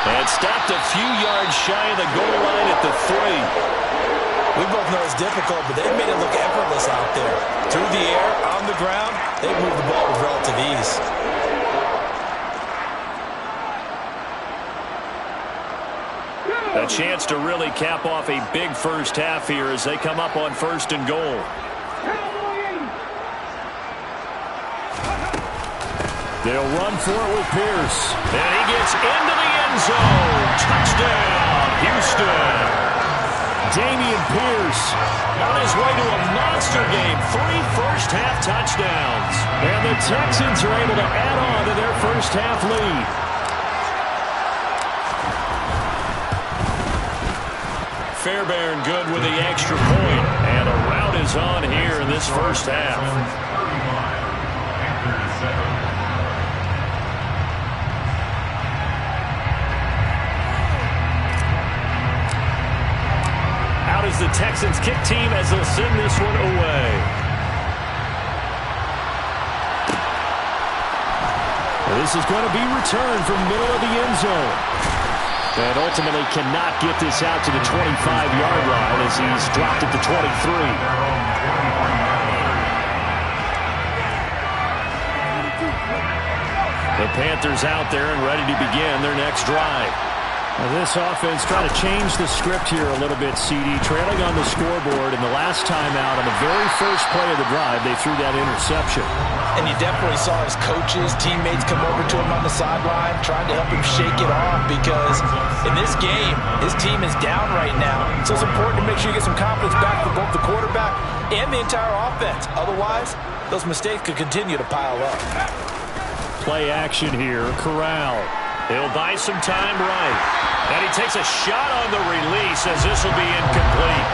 And stopped a few yards shy of the goal line at the 3. We both know it's difficult, but they've made it look effortless out there. Through the air, on the ground, they've moved the ball with relative ease. A chance to really cap off a big first half here as they come up on 1st and goal. They'll run for it with Pierce. And he gets into the end zone. Touchdown, Houston. Dameon Pierce on his way to a monster game. 3 first-half touchdowns. And the Texans are able to add on to their first-half lead. Fairbairn good with the extra point. And a rout is on here in this first half. Out is the Texans kick team as they'll send this one away. This is going to be returned from middle of the end zone. And ultimately cannot get this out to the 25-yard line as he's dropped at the 23. The Panthers out there and ready to begin their next drive. Now this offense trying to change the script here a little bit, CD. Trailing on the scoreboard, and the last time out on the very first play of the drive, they threw that interception. And you definitely saw his coaches, teammates come over to him on the sideline, trying to help him shake it off because in this game, his team is down right now. So it's important to make sure you get some confidence back for both the quarterback and the entire offense. Otherwise, those mistakes could continue to pile up. Play action here, Corral. He'll buy some time right. And he takes a shot on the release as this will be incomplete.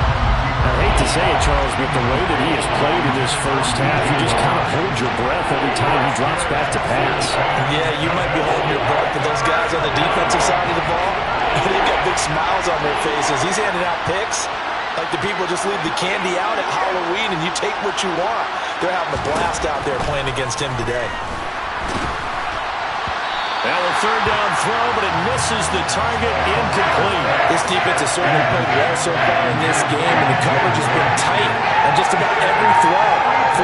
I hate to say it, Charles, but the way that he has played in this first half, you just kind of hold your breath every time he drops back to pass. Yeah, you might be holding your breath, but those guys on the defensive side of the ball, they've got big smiles on their faces. He's handing out picks like the people just leave the candy out at Halloween and you take what you want. They're having a blast out there playing against him today. Now a third down throw, but it misses the target, incomplete. This defense has certainly played well so far in this game, and the coverage has been tight on just about every throw.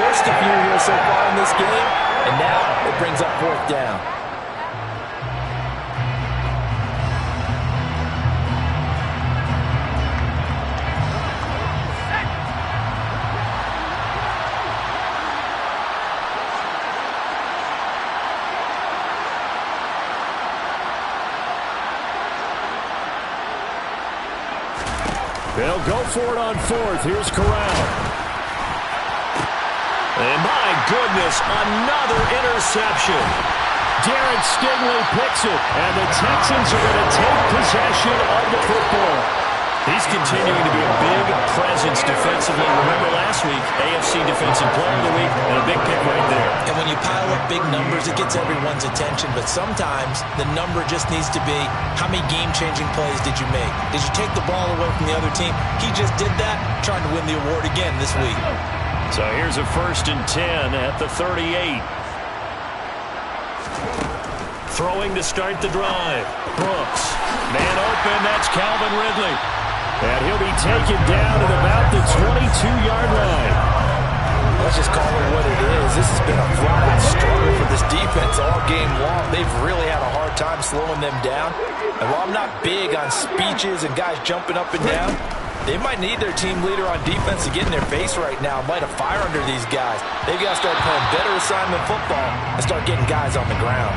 Forced a few here so far in this game, and now it brings up 4th down. They'll go for it on 4th. Here's Corral. And my goodness, another interception. Derek Stingley picks it, and the Texans are going to take possession of the football. He's continuing to be a big presence defensively. Remember last week, AFC Defensive Player of the Week, and a big pick right there. And when you pile up big numbers, it gets everyone's attention. But sometimes the number just needs to be, how many game-changing plays did you make? Did you take the ball away from the other team? He just did that, trying to win the award again this week. So here's a 1st and 10 at the 38. Throwing to start the drive. Brooks. Man open, that's Calvin Ridley. And he'll be taken down at about the 22-yard line. Let's just call it what it is. This has been a flat-out struggle for this defense all game long. They've really had a hard time slowing them down. And while I'm not big on speeches and guys jumping up and down, they might need their team leader on defense to get in their face right now and light a fire under these guys. They've got to start playing better assignment football and start getting guys on the ground.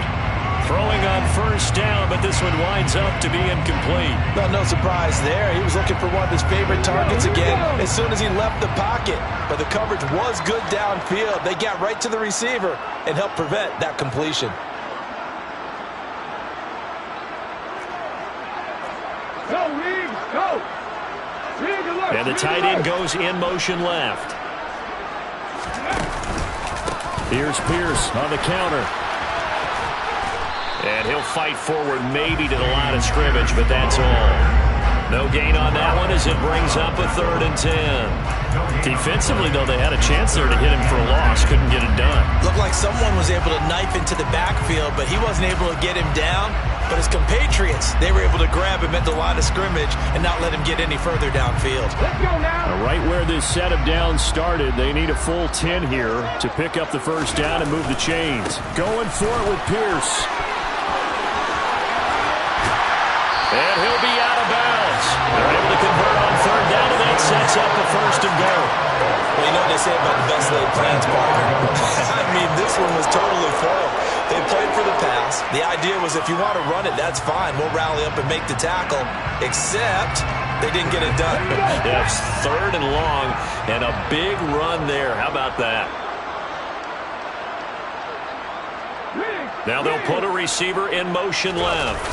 Throwing on 1st down, but this one winds up to be incomplete. Well, no surprise there. He was looking for one of his favorite targets again as soon as he left the pocket. But the coverage was good downfield. They got right to the receiver and helped prevent that completion. Go, Reeves, go! And the tight end goes in motion left. Here's Pierce on the counter. And he'll fight forward maybe to the line of scrimmage, but that's all. No gain on that one as it brings up a 3rd and 10. Defensively, though, they had a chance there to hit him for a loss. Couldn't get it done. Looked like someone was able to knife into the backfield, but he wasn't able to get him down. But his compatriots, they were able to grab him at the line of scrimmage and not let him get any further downfield. Let's go now. Right where this set of downs started, they need a full 10 here to pick up the 1st down and move the chains. Going for it with Pierce. And he'll be out of bounds. They're able to convert on third down, and that sets up a first and goal. Well, you know what they say about the best laid plans, partner. I mean, this one was totally foiled. They played for the pass. The idea was if you want to run it, that's fine. We'll rally up and make the tackle, except they didn't get it done. Yeah, it's third and long, and a big run there. How about that? Now they'll put a receiver in motion left.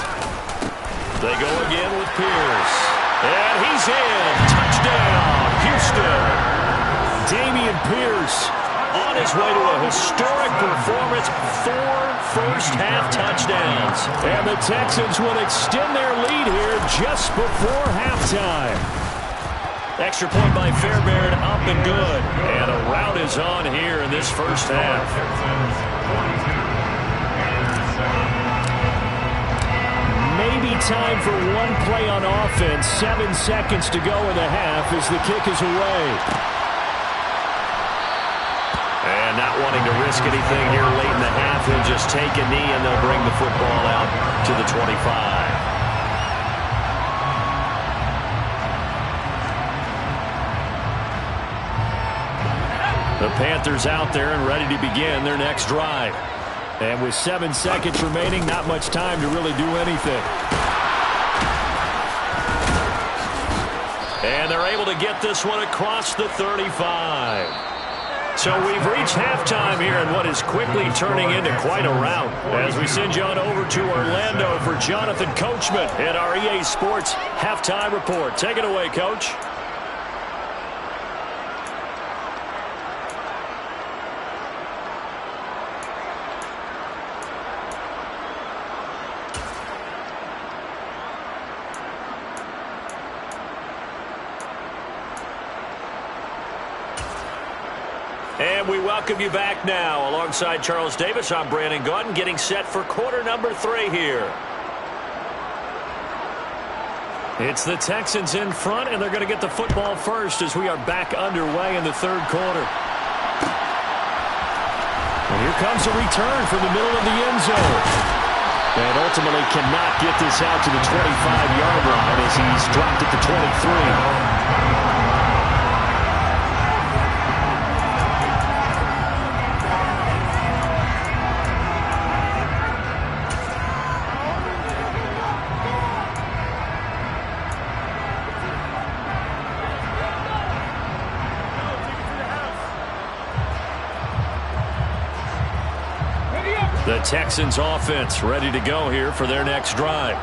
They go again with Pierce. And he's in. Touchdown, Houston. Dameon Pierce on his way to a historic performance. 4 first-half touchdowns. And the Texans will extend their lead here just before halftime. Extra point by Fairbairn, up and good. And a rout is on here in this first half. Maybe time for one play on offense. 7 seconds to go in the half as the kick is away. And not wanting to risk anything here late in the half, he'll just take a knee and they'll bring the football out to the 25. The Panthers out there and ready to begin their next drive. And with 7 seconds remaining, not much time to really do anything. And they're able to get this one across the 35. So we've reached halftime here in what is quickly turning into quite a rout. As we send you on over to Orlando for Jonathan Coachman at our EA Sports Halftime Report. Take it away, Coach. And we welcome you back now. Alongside Charles Davis, I'm Brandon Gaudin, getting set for quarter number 3 here. It's the Texans in front, and they're going to get the football first as we are back underway in the third quarter. And here comes a return from the middle of the end zone. And ultimately cannot get this out to the 25-yard line as he's dropped at the 23. The Texans offense ready to go here for their next drive.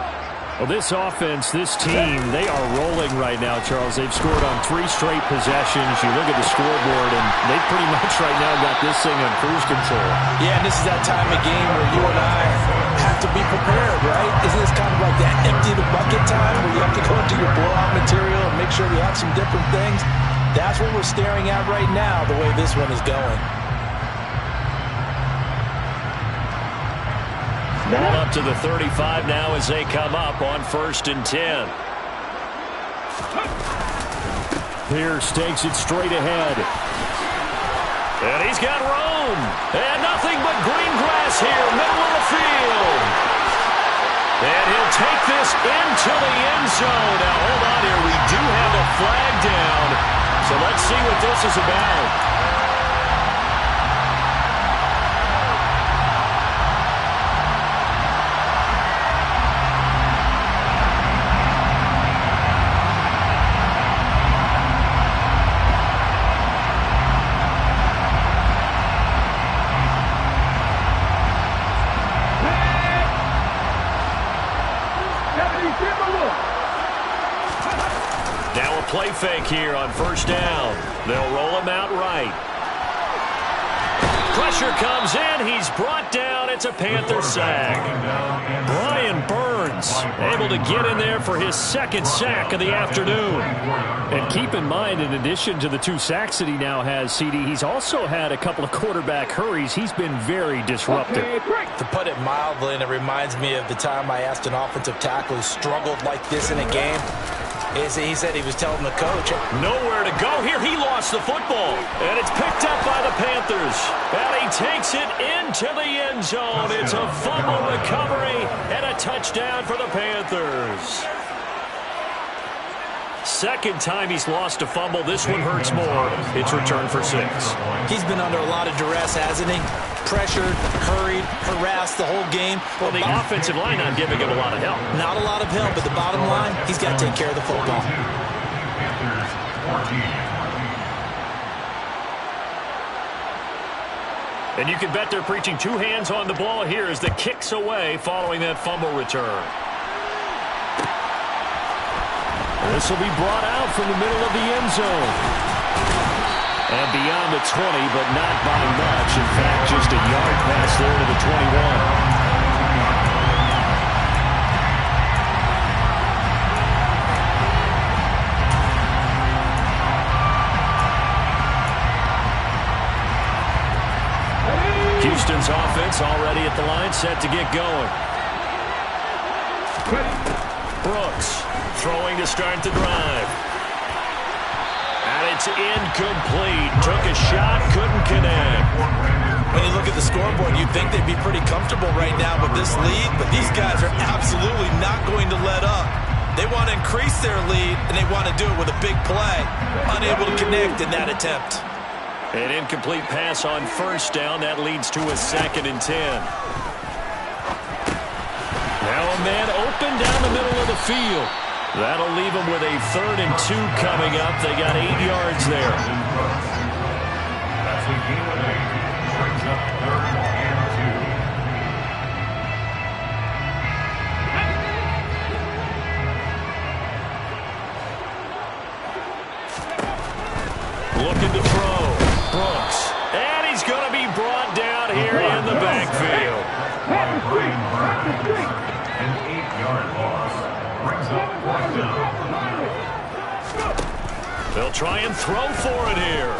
Well, this offense, this team, they are rolling right now, Charles. They've scored on 3 straight possessions. You look at the scoreboard, and they pretty much right now got this thing on cruise control. Yeah, and this is that time of game where you and I have to be prepared, right? Isn't this kind of like that empty the bucket time where you have to go into your blowout material and make sure we have some different things? That's what we're staring at right now, the way this one is going. Ball up to the 35 now as they come up on 1st and 10. Pierce takes it straight ahead. And he's got room. And nothing but green grass here, middle of the field. And he'll take this into the end zone. Now, hold on here. We do have a flag down. So let's see what this is about. Now a play fake here on 1st down. They'll roll him out right. Pressure comes in. He's brought down. It's a Panther sack. Brian Burns able to get in there for his 2nd sack of the afternoon. And keep in mind, in addition to the 2 sacks that he now has, CD, he's also had a couple of quarterback hurries. He's been very disruptive. To put it mildly, and it reminds me of the time I asked an offensive tackle who struggled like this in a game. He said he was telling the coach. Nowhere to go here. He lost the football. And it's picked up by the Panthers. And he takes it into the end zone. It's a fumble recovery and a touchdown for the Panthers. second time he's lost a fumble. This one hurts more. It's returned for 6. He's been under a lot of duress, hasn't he? Pressured, hurried, harassed the whole game. Well, the offensive line not giving him a lot of help. Not a lot of help, but the bottom line, he's got to take care of the football. And you can bet they're preaching 2 hands on the ball here as the kick's away following that fumble return. This will be brought out from the middle of the end zone. And beyond the 20, but not by much. In fact, just a yard pass there to the 21. Houston's offense already at the line, set to get going. Brooks throwing to start the drive. And it's incomplete. Took a shot, couldn't connect. When you look at the scoreboard, you'd think they'd be pretty comfortable right now with this lead, but these guys are absolutely not going to let up. They want to increase their lead, and they want to do it with a big play. Unable to connect in that attempt. An incomplete pass on first down. That leads to a 2nd and 10. Now a man open down the middle of the field. That'll leave them with a 3rd and 2 coming up. They got 8 yards there. That's a gain of 8. Brings up 3rd and 2. Looking to throw. Brooks. And he's going to be brought down here in the backfield. An 8-yard loss. Brings up 4th down. They'll try and throw for it here.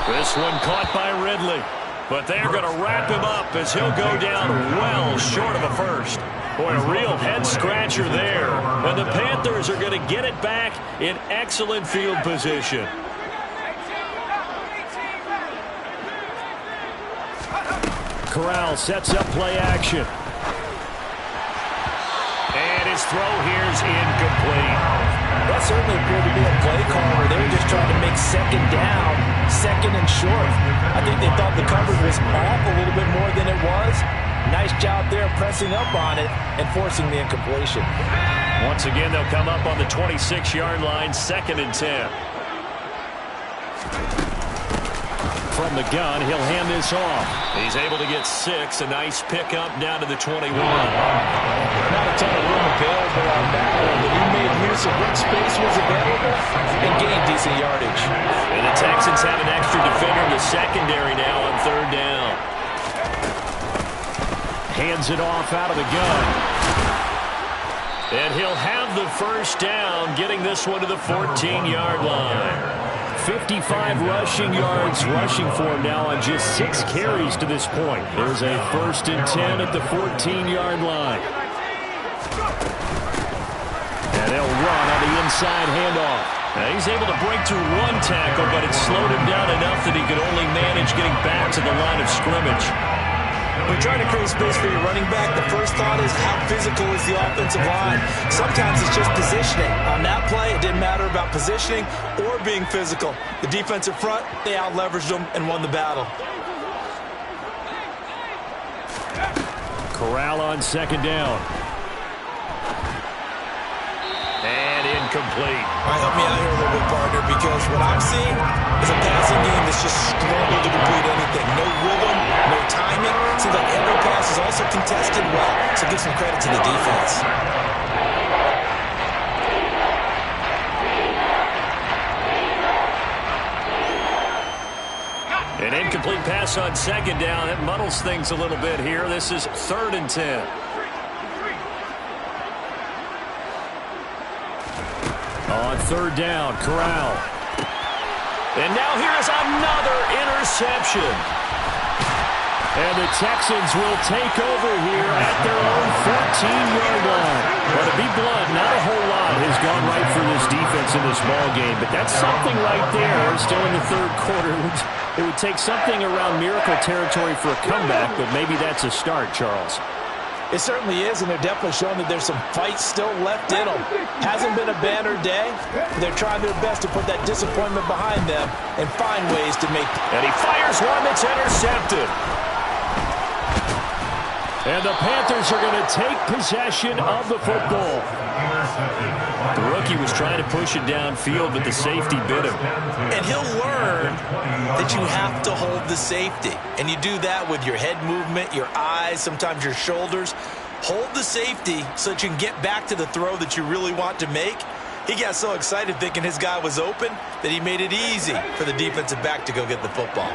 This one caught by Ridley. But they're going to wrap him up as he'll go down well short of a first. Boy, a real head-scratcher there. And the Panthers are going to get it back in excellent field position. Corral sets up play action. And his throw here's incomplete. That certainly appeared to be a play call where they were just trying to make 2nd down, 2nd and short. I think they thought the coverage was off a little bit more than it was. Nice job there pressing up on it and forcing the incompletion. Once again, they'll come up on the 26-yard line, 2nd and 10. From the gun, he'll hand this off. He's able to get 6. A nice pickup down to the 21. Not a ton of room available on that one, but he made use of what space was available and gained decent yardage. And the Texans have an extra defender in the secondary now on 3rd down. Hands it off out of the gun. And he'll have the first down, getting this one to the 14-yard line. 55 rushing yards rushing for him now on just 6 carries to this point. There's a 1st and 10 at the 14-yard line. And they'll run on the inside handoff. Now he's able to break through 1 tackle, but it slowed him down enough that he could only manage getting back to the line of scrimmage. When you're trying to create space for your running back, the first thought is how physical is the offensive line. Sometimes it's just positioning. On that play, it didn't matter about positioning or being physical. The defensive front, they out-leveraged them and won the battle. Corral on 2nd down. And incomplete. All right, help me out here a little bit, partner, because what I'm seeing is a passing game that's just struggled to complete anything. No rhythm, no timing. Seems like every pass is also contested well, so give some credit to the defense. An incomplete pass on 2nd down. That muddles things a little bit here. This is 3rd and 10. On 3rd down, Corral. And now here's another interception. And the Texans will take over here at their own 14-yard line. Well, to be blunt, not a whole lot has gone right for this defense in this ball game, but that's something right there. Still in the 3rd quarter. It would take something around miracle territory for a comeback, but maybe that's a start, Charles. It certainly is, and they're definitely showing that there's some fight still left in them. Hasn't been a banner day, but they're trying their best to put that disappointment behind them and find ways to make. And he fires one that's intercepted. And the Panthers are going to take possession of the football. The rookie was trying to push it downfield, but the safety bit him. And he'll learn that you have to hold the safety. And you do that with your head movement, your eyes, sometimes your shoulders. Hold the safety so that you can get back to the throw that you really want to make. He got so excited thinking his guy was open that he made it easy for the defensive back to go get the football.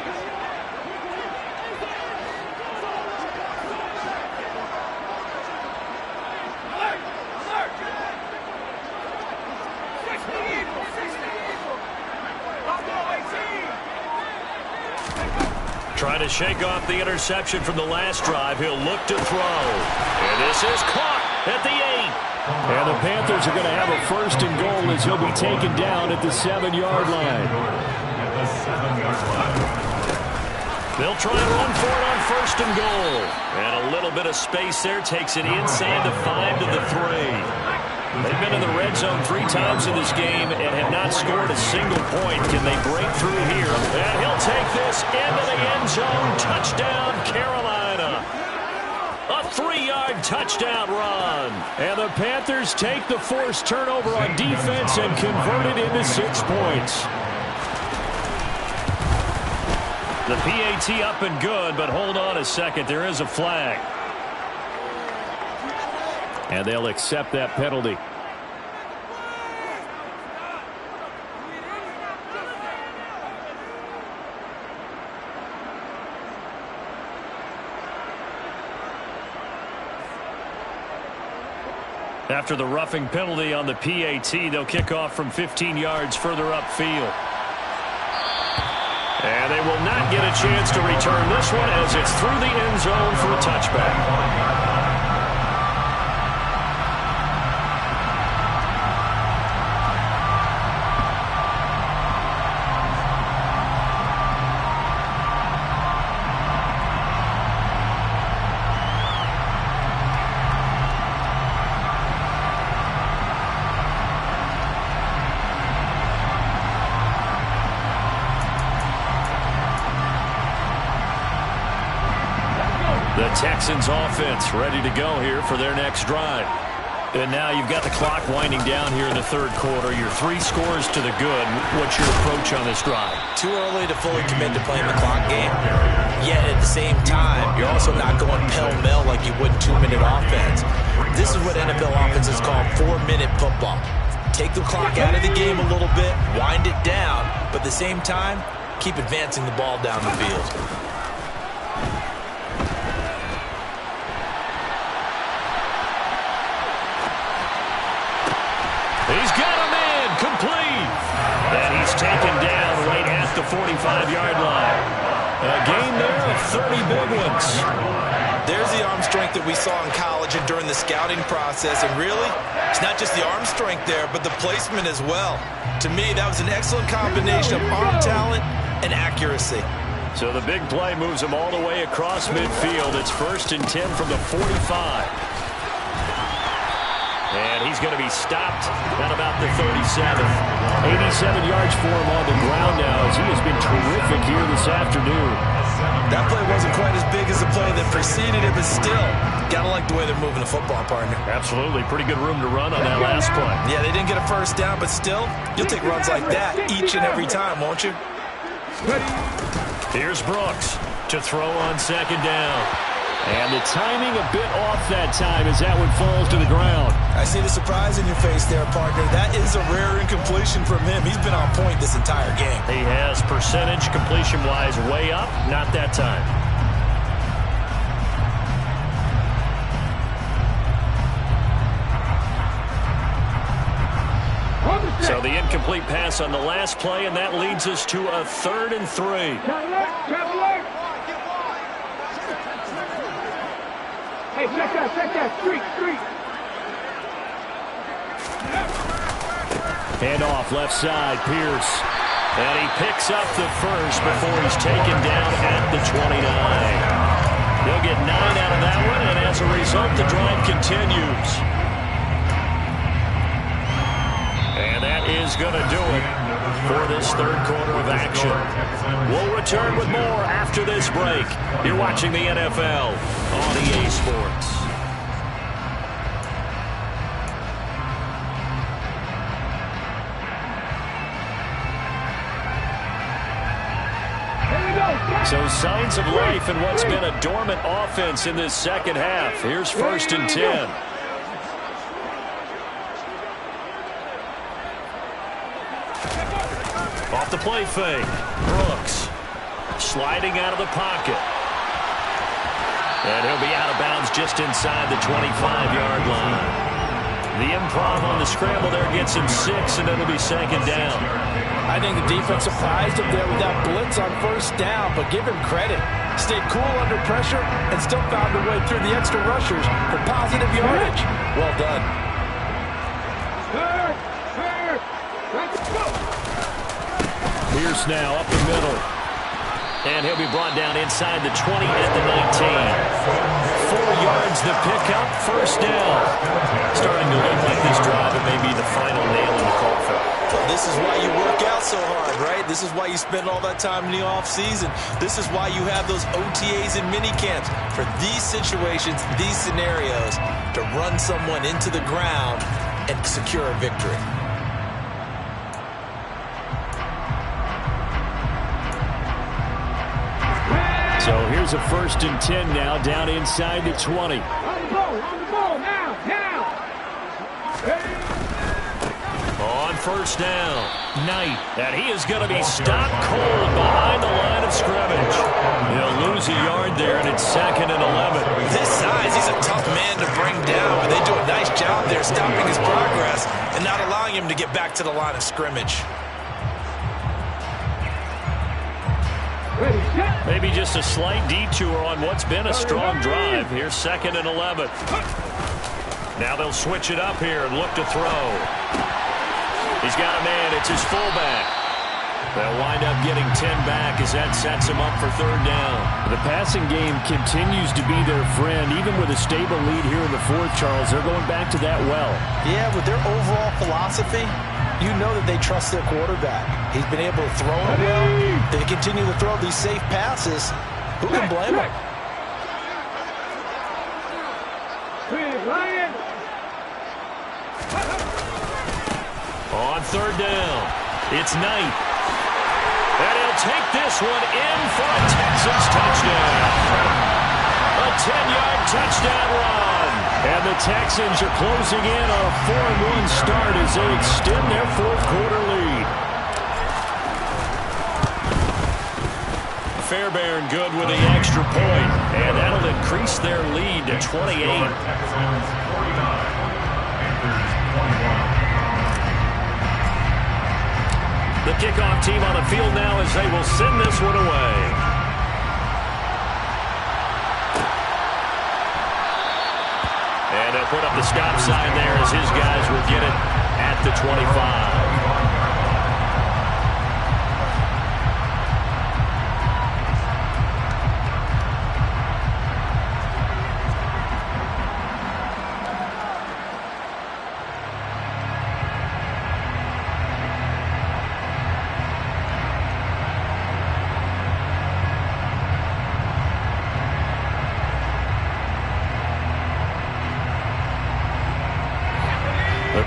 Trying to shake off the interception from the last drive. He'll look to throw. And this is caught at the 8. And the Panthers are going to have a first and goal as he'll be taken down at the 7-yard line. They'll try and run for it on first and goal. And a little bit of space there. Takes it inside the 5 to the 3. They've been in the red zone 3 times in this game and have not scored a single point. Can they break through here? And he'll take this into the end zone. Touchdown, Carolina. A 3-yard touchdown run. And the Panthers take the forced turnover on defense and convert it into 6 points. The PAT up and good, but hold on a second. There is a flag. And they'll accept that penalty. After the roughing penalty on the PAT, they'll kick off from 15 yards further upfield. And they will not get a chance to return this one as it's through the end zone for a touchback. The Texans offense ready to go here for their next drive. And now you've got the clock winding down here in the third quarter. Your 3 scores to the good. What's your approach on this drive? Too early to fully commit to playing the clock game. Yet at the same time, you're also not going pell-mell like you would 2-minute offense. This is what NFL offenses call 4-minute football. Take the clock out of the game a little bit, wind it down, but at the same time, keep advancing the ball down the field. He's got a man complete. And he's taken down right at the 45-yard line. A gain there of 30 big ones. There's the arm strength that we saw in college and during the scouting process. And really, it's not just the arm strength there, but the placement as well. To me, that was an excellent combination of arm talent and accuracy. So the big play moves him all the way across midfield. It's 1st and 10 from the 45. And he's going to be stopped at about the 37. 87 yards for him on the ground now as he has been terrific here this afternoon. That play wasn't quite as big as the play that preceded it, but still, got to like the way they're moving the football, partner. Absolutely. Pretty good room to run on that last play. Yeah, they didn't get a first down, but still, you'll take runs like that each and every time, won't you? Here's Brooks to throw on 2nd down. And the timing a bit off that time as that one falls to the ground. I see the surprise in your face there, partner. That is a rare incompletion from him. He's been on point this entire game. He has percentage completion-wise way up, not that time. So the incomplete pass on the last play, and that leads us to a 3rd and 3. Hey, check that, street. Handoff left side, Pierce. And he picks up the first before he's taken down at the 29. He'll get 9 out of that one, and as a result, the drive continues. And that is going to do it for this third quarter of action. We'll return with more after this break. You're watching the NFL on EA Sports. So signs of life in what's been a dormant offense in this second half. Here's 1st and 10. Off the play fake. Brooks sliding out of the pocket. And he'll be out of bounds just inside the 25-yard line. The improv on the scramble there gets him 6, and it'll be 2nd down. I think the defense surprised him there with that blitz on 1st down, but give him credit. Stayed cool under pressure and still found a way through the extra rushers for positive yardage. Well done. Pierce now up the middle. And he'll be brought down inside the 20 at the 19. 4 yards the pickup, 1st down. Starting to look like this drive, it may be the final nail in the coffin. Well, this is why you work out so hard, right? This is why you spend all that time in the offseason. This is why you have those OTAs and mini camps for these situations, these scenarios, to run someone into the ground and secure a victory. So here's a 1st and 10 now, down inside the 20. On the ball, now. On 1st down, Knight, and he is going to be stopped cold behind the line of scrimmage. He'll lose a yard there, and it's 2nd and 11. This size, he's a tough man to bring down, but they do a nice job there stopping his progress and not allowing him to get back to the line of scrimmage. Maybe just a slight detour on what's been a strong drive. Here's 2nd and 11. Now they'll switch it up here and look to throw. He's got a man. It's his fullback. They'll wind up getting 10 back as that sets him up for 3rd down. The passing game continues to be their friend. Even with a stable lead here in the 4th, Charles, they're going back to that well. Yeah, with their overall philosophy, you know that they trust their quarterback. He's been able to throw it well. They continue to throw these safe passes. Who can blame them? On 3rd down, it's Knight. And he'll take this one in for a Texans touchdown. A 10-yard touchdown run. And the Texans are closing in on a 4-1 start as they extend their 4th quarter lead. Fairbairn good with the extra point, and that'll increase their lead to 28. The kickoff team on the field now as they will send this one away. And they'll put up the stop sign there as his guys will get it at the 25.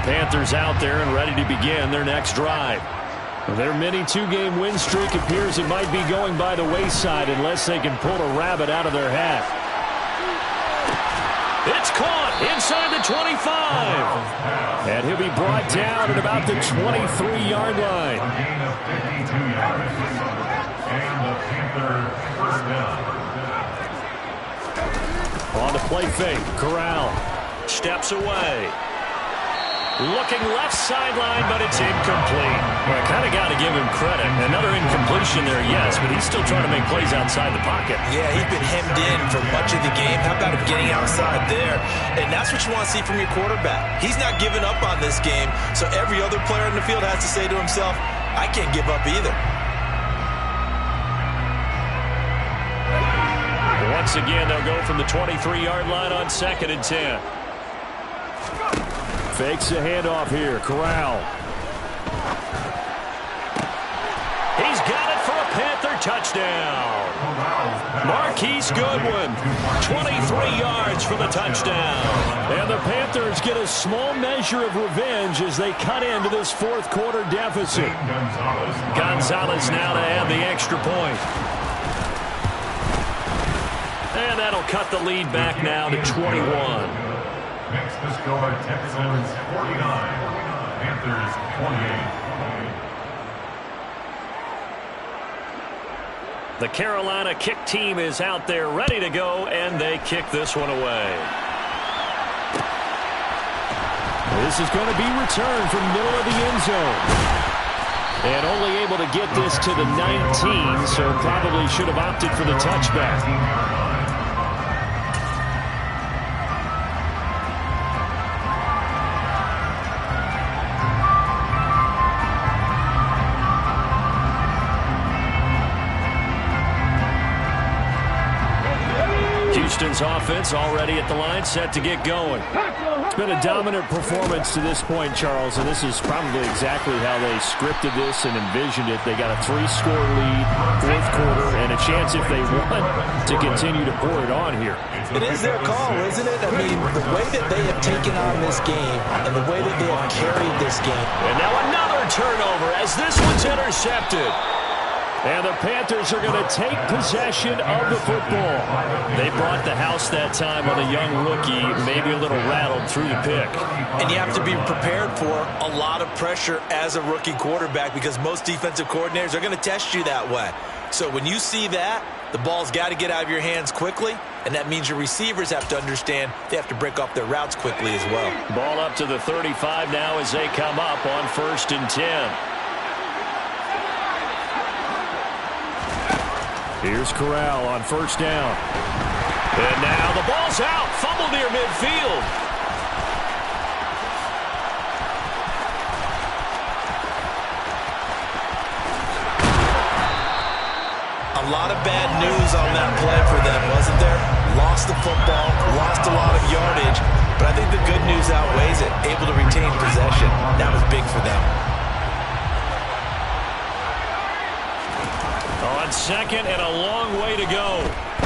Panthers out there and ready to begin their next drive. Their mini 2-game win streak appears it might be going by the wayside unless they can pull a rabbit out of their hat. It's caught inside the 25. And he'll be brought down at about the 23-yard line. A gain of 52 yards. And the Panthers first down. On the play fake, Corral steps away. Looking left sideline, but it's incomplete. Well, I kind of got to give him credit. Another incompletion there, yes, but he's still trying to make plays outside the pocket. Yeah, he's been hemmed in for much of the game. How about him getting outside there? And that's what you want to see from your quarterback. He's not giving up on this game, so every other player in the field has to say to himself, I can't give up either. once again, they'll go from the 23-yard line on 2nd and 10. Fakes a handoff here. Corral. He's got it for a Panther touchdown. Marquise Goodwin, 23 yards for the touchdown. And the Panthers get a small measure of revenge as they cut into this fourth quarter deficit. Gonzalez now to add the extra point. And that'll cut the lead back now to 21. Next to score, Texans 49, Panthers 28. The Carolina kick team is out there ready to go, and they kick this one away. This is going to be returned from the middle of the end zone. And only able to get this to the 19, so probably should have opted for the touchback. Houston's offense already at the line, set to get going. It's been a dominant performance to this point, Charles, and this is probably exactly how they scripted this and envisioned it. They got a 3-score lead, fourth quarter, and a chance if they want to continue to pour it on here. It is their call, isn't it? I mean, the way that they have taken on this game and the way that they have carried this game. And now another turnover as this one's intercepted. And the Panthers are going to take possession of the football. They brought the house that time on a young rookie, maybe a little rattled through the pick. And you have to be prepared for a lot of pressure as a rookie quarterback because most defensive coordinators are going to test you that way. So when you see that, the ball's got to get out of your hands quickly, and that means your receivers have to understand they have to break off their routes quickly as well. Ball up to the 35 now as they come up on 1st and 10. Here's Corral on 1st down. And now the ball's out. Fumble near midfield. A lot of bad news on that play for them, wasn't there? Lost the football, lost a lot of yardage, but I think the good news outweighs it. Able to retain possession. That was big for them. On 2nd and a long way to go.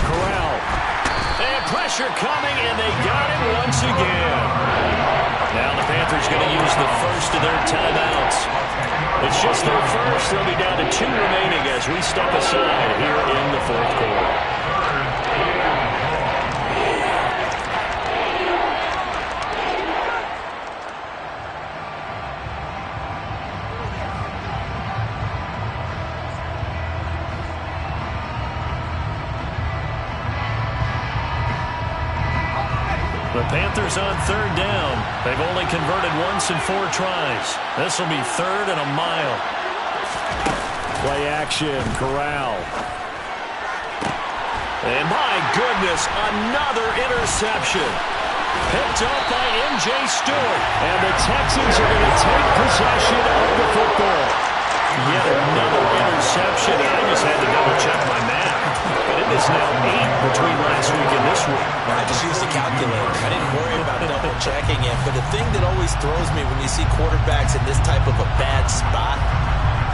Corral. And pressure coming, and they got it once again. Now the Panthers going to use the first of their timeouts. It's just their first. They'll be down to 2 remaining as we step aside here in the fourth quarter. The Panthers on 3rd down. They've only converted once in 4 tries. This will be 3rd and a mile. Play action, Corral. And my goodness, another interception. Picked up by M.J. Stewart. And the Texans are going to take possession of the football. Yet another interception. I just had to double-check my math. But it is now 8 between last week and this week. I just used a calculator. I didn't worry about double-checking it. But the thing that always throws me when you see quarterbacks in this type of a bad spot,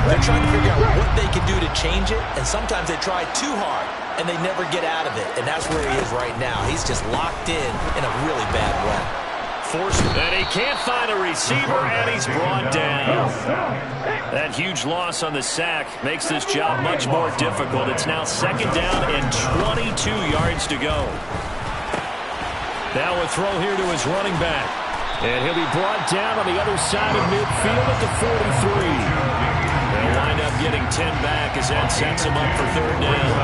they're trying to figure out what they can do to change it. And sometimes they try too hard, and they never get out of it. And that's where he is right now. He's just locked in a really bad way. And he can't find a receiver, and he's brought down. That huge loss on the sack makes this job much more difficult. It's now 2nd down and 22 yards to go. Now a throw here to his running back. And he'll be brought down on the other side of midfield at the 43. They'll wind up getting 10 back as that sets him up for 3rd down.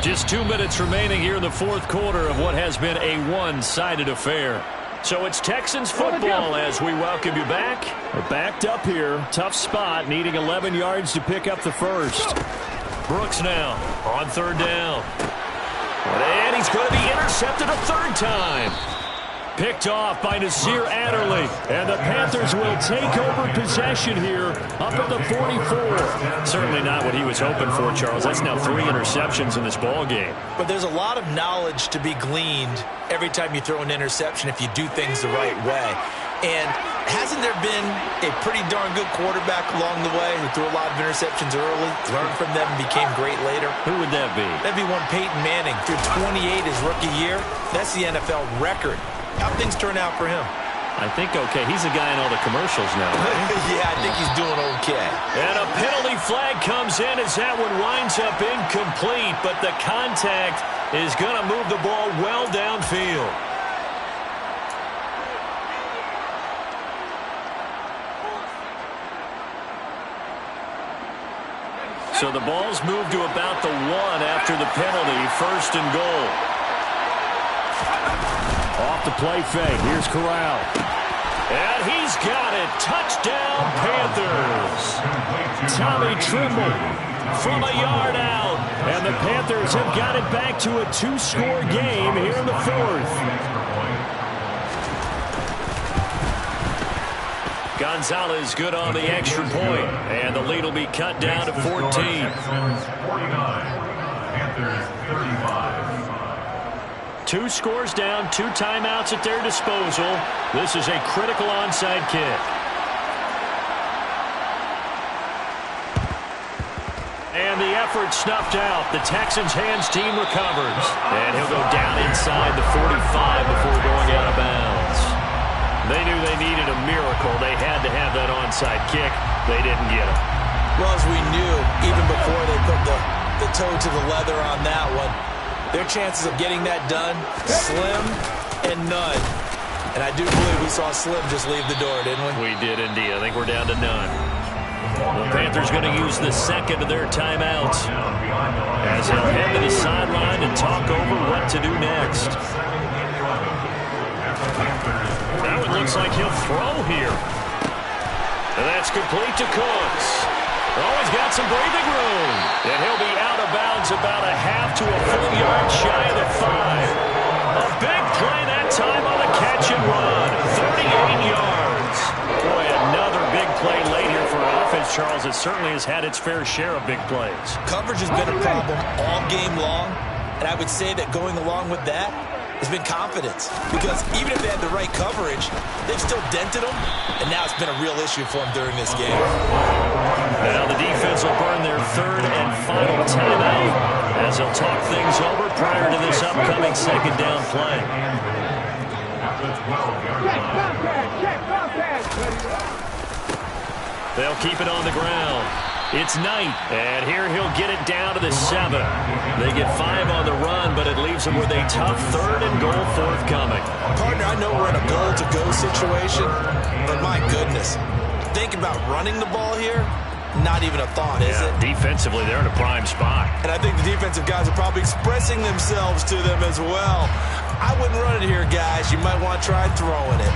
Just 2 minutes remaining here in the fourth quarter of what has been a one-sided affair. So it's Texans football as we welcome you back. They're backed up here. Tough spot, needing 11 yards to pick up the first. Brooks now on 3rd down. And he's going to be intercepted a 3rd time. Picked off by Nasir Adderley. And the Panthers will take over possession here up at the 44. Certainly not what he was hoping for, Charles. That's now 3 interceptions in this ball game. But there's a lot of knowledge to be gleaned every time you throw an interception if you do things the right way. And hasn't there been a pretty darn good quarterback along the way who threw a lot of interceptions early, learned from them, and became great later? Who would that be? That'd be one Peyton Manning. Threw 28 his rookie year. That's the NFL record. How'd things turn out for him? I think okay. He's a guy in all the commercials now, right? Yeah, I think he's doing okay. And a penalty flag comes in as that one winds up incomplete, but the contact is going to move the ball well downfield. So the ball's moved to about the 1 after the penalty, 1st and goal. Off the play fake. Here's Corral. And he's got it. Touchdown, Panthers. Tommy Trimble from a yard out. And the Panthers have got it back to a 2-score game here in the 4th. Gonzalez good on the extra point. And the lead will be cut down to 14. Texans 49. Panthers 35. 2 scores down, 2 timeouts at their disposal. This is a critical onside kick. And the effort snuffed out. The Texans hands team recovers. And he'll go down inside the 45 before going out of bounds. They knew they needed a miracle. They had to have that onside kick. They didn't get it. Well, as we knew, even before they put the toe to the leather on that one, their chances of getting that done, slim and none. And I do believe we saw Slim just leave the door, didn't we? We did indeed. I think we're down to none. The Panthers going to use the second of their timeouts as he'll head to the sideline and talk over what to do next. Now it looks like he'll throw here. And that's complete to Cooks. Oh, he's got some breathing room. And he'll be out of bounds about a half to a full yard shy of the 5. A big play that time on the catch and run. 38 yards. Boy, another big play late here for an offense, Charles. It certainly has had its fair share of big plays. Coverage has been a problem all game long. And I would say that going along with that has been confidence. Because even if they had the right coverage, they've still dented them. And now it's been a real issue for them during this game. Now the defense will burn their 3rd and final timeout as they'll talk things over prior to this upcoming 2nd down play. They'll keep it on the ground. It's Knight, and here he'll get it down to the 7. They get 5 on the run, but it leaves them with a tough 3rd and goal forthcoming. Partner, I know we're in a goal-to-go situation, but my goodness, think about running the ball here. Not even a thought, is it? Defensively, they're in a prime spot. And I think the defensive guys are probably expressing themselves to them as well. I wouldn't run it here, guys. You might want to try throwing it.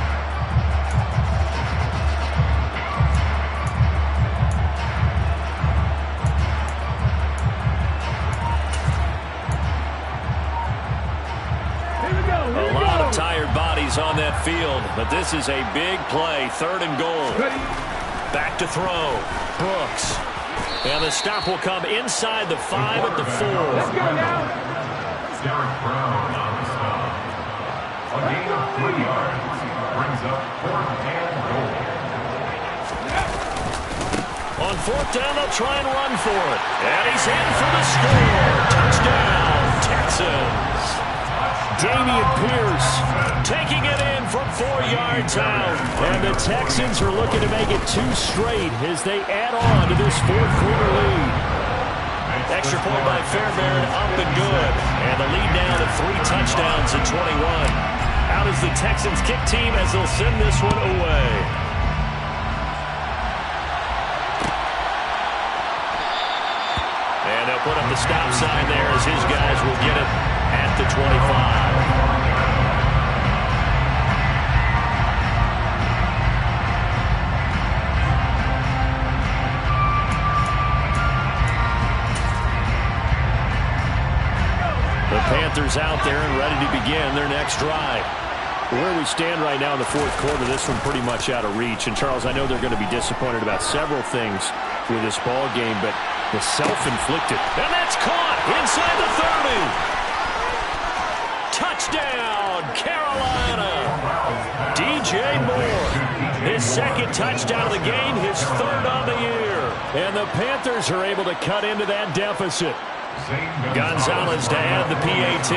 A lot of tired bodies on that field, but this is a big play, 3rd and goal. Back to throw. Brooks. And the stop will come inside the 5 at the 4. Let's go now. Derek Brown on the stop. A gain of 3 yards brings up 4th and goal. On 4th down, they'll try and run for it. And he's in for the score. Touchdown, Texans. Dameon Pierce taking it in from 4 yards out. And the Texans are looking to make it 2 straight as they add on to this 4th quarter lead. Extra point by Fairbairn, up and good. And the lead now to 3 touchdowns at 21. Out is the Texans kick team as they'll send this one away. And they'll put up the stop sign there as his guys will get it at the 25. The Panthers out there and ready to begin their next drive. Where we stand right now in the fourth quarter, this one pretty much out of reach. And, Charles, I know they're going to be disappointed about several things with this ball game, but the self-inflicted. And that's caught inside the 30. Touchdown, Carolina. DJ Moore, his second touchdown of the game, his third on the year. And the Panthers are able to cut into that deficit. Gonzalez to add the PAT.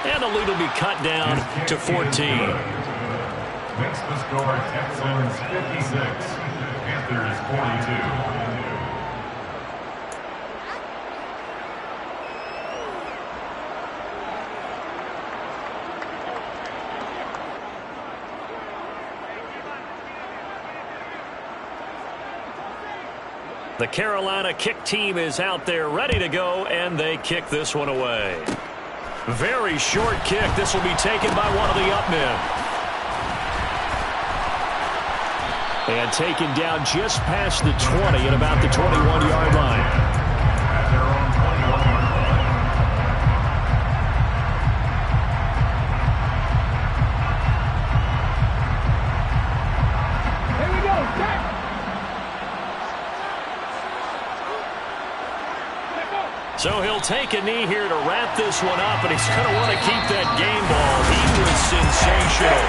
And the lead will be cut down to 14. Makes the score Texans 56, Panthers 42. The Carolina kick team is out there ready to go, and they kick this one away. Very short kick. This will be taken by one of the up men. And taken down just past the 20 at about the 21-yard line. At their own 21-yard line. Here we go. Jack. So he'll take a knee here to wrap this one up, and he's going to want to keep that game ball. He was sensational.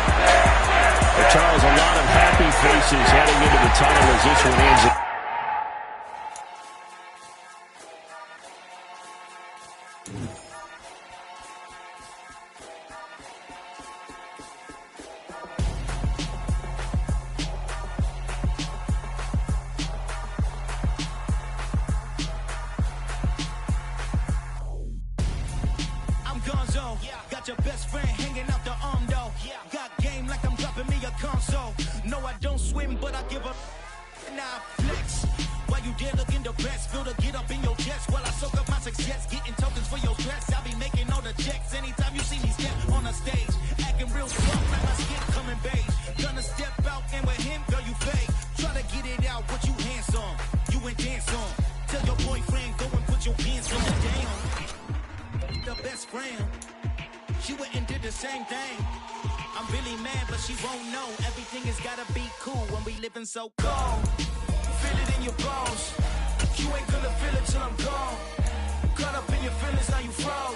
Well, Charles, a lot of happy faces heading into the tunnel as this one ends. Got your best friend hanging out the arm though. Got game like I'm dropping me a console. No, I don't swim, but I give up. Now flex. While you there looking the best, feel to get up in your chest while I soak up my success. Getting tokens for your stress. I be making all the checks anytime you see me step on the stage. Acting real soft like my skin coming beige. Gonna step out and with him, girl, you fake. Try to get it out, what you handsome. You ain't dance on. Tell your boyfriend, go and put your pants on. Damn. The best friend. She went and did the same thing. I'm really mad, but she won't know. Everything has gotta be cool when we living so cold. Feel it in your bones. You ain't gonna feel it till I'm gone. Caught up in your feelings, now you froze.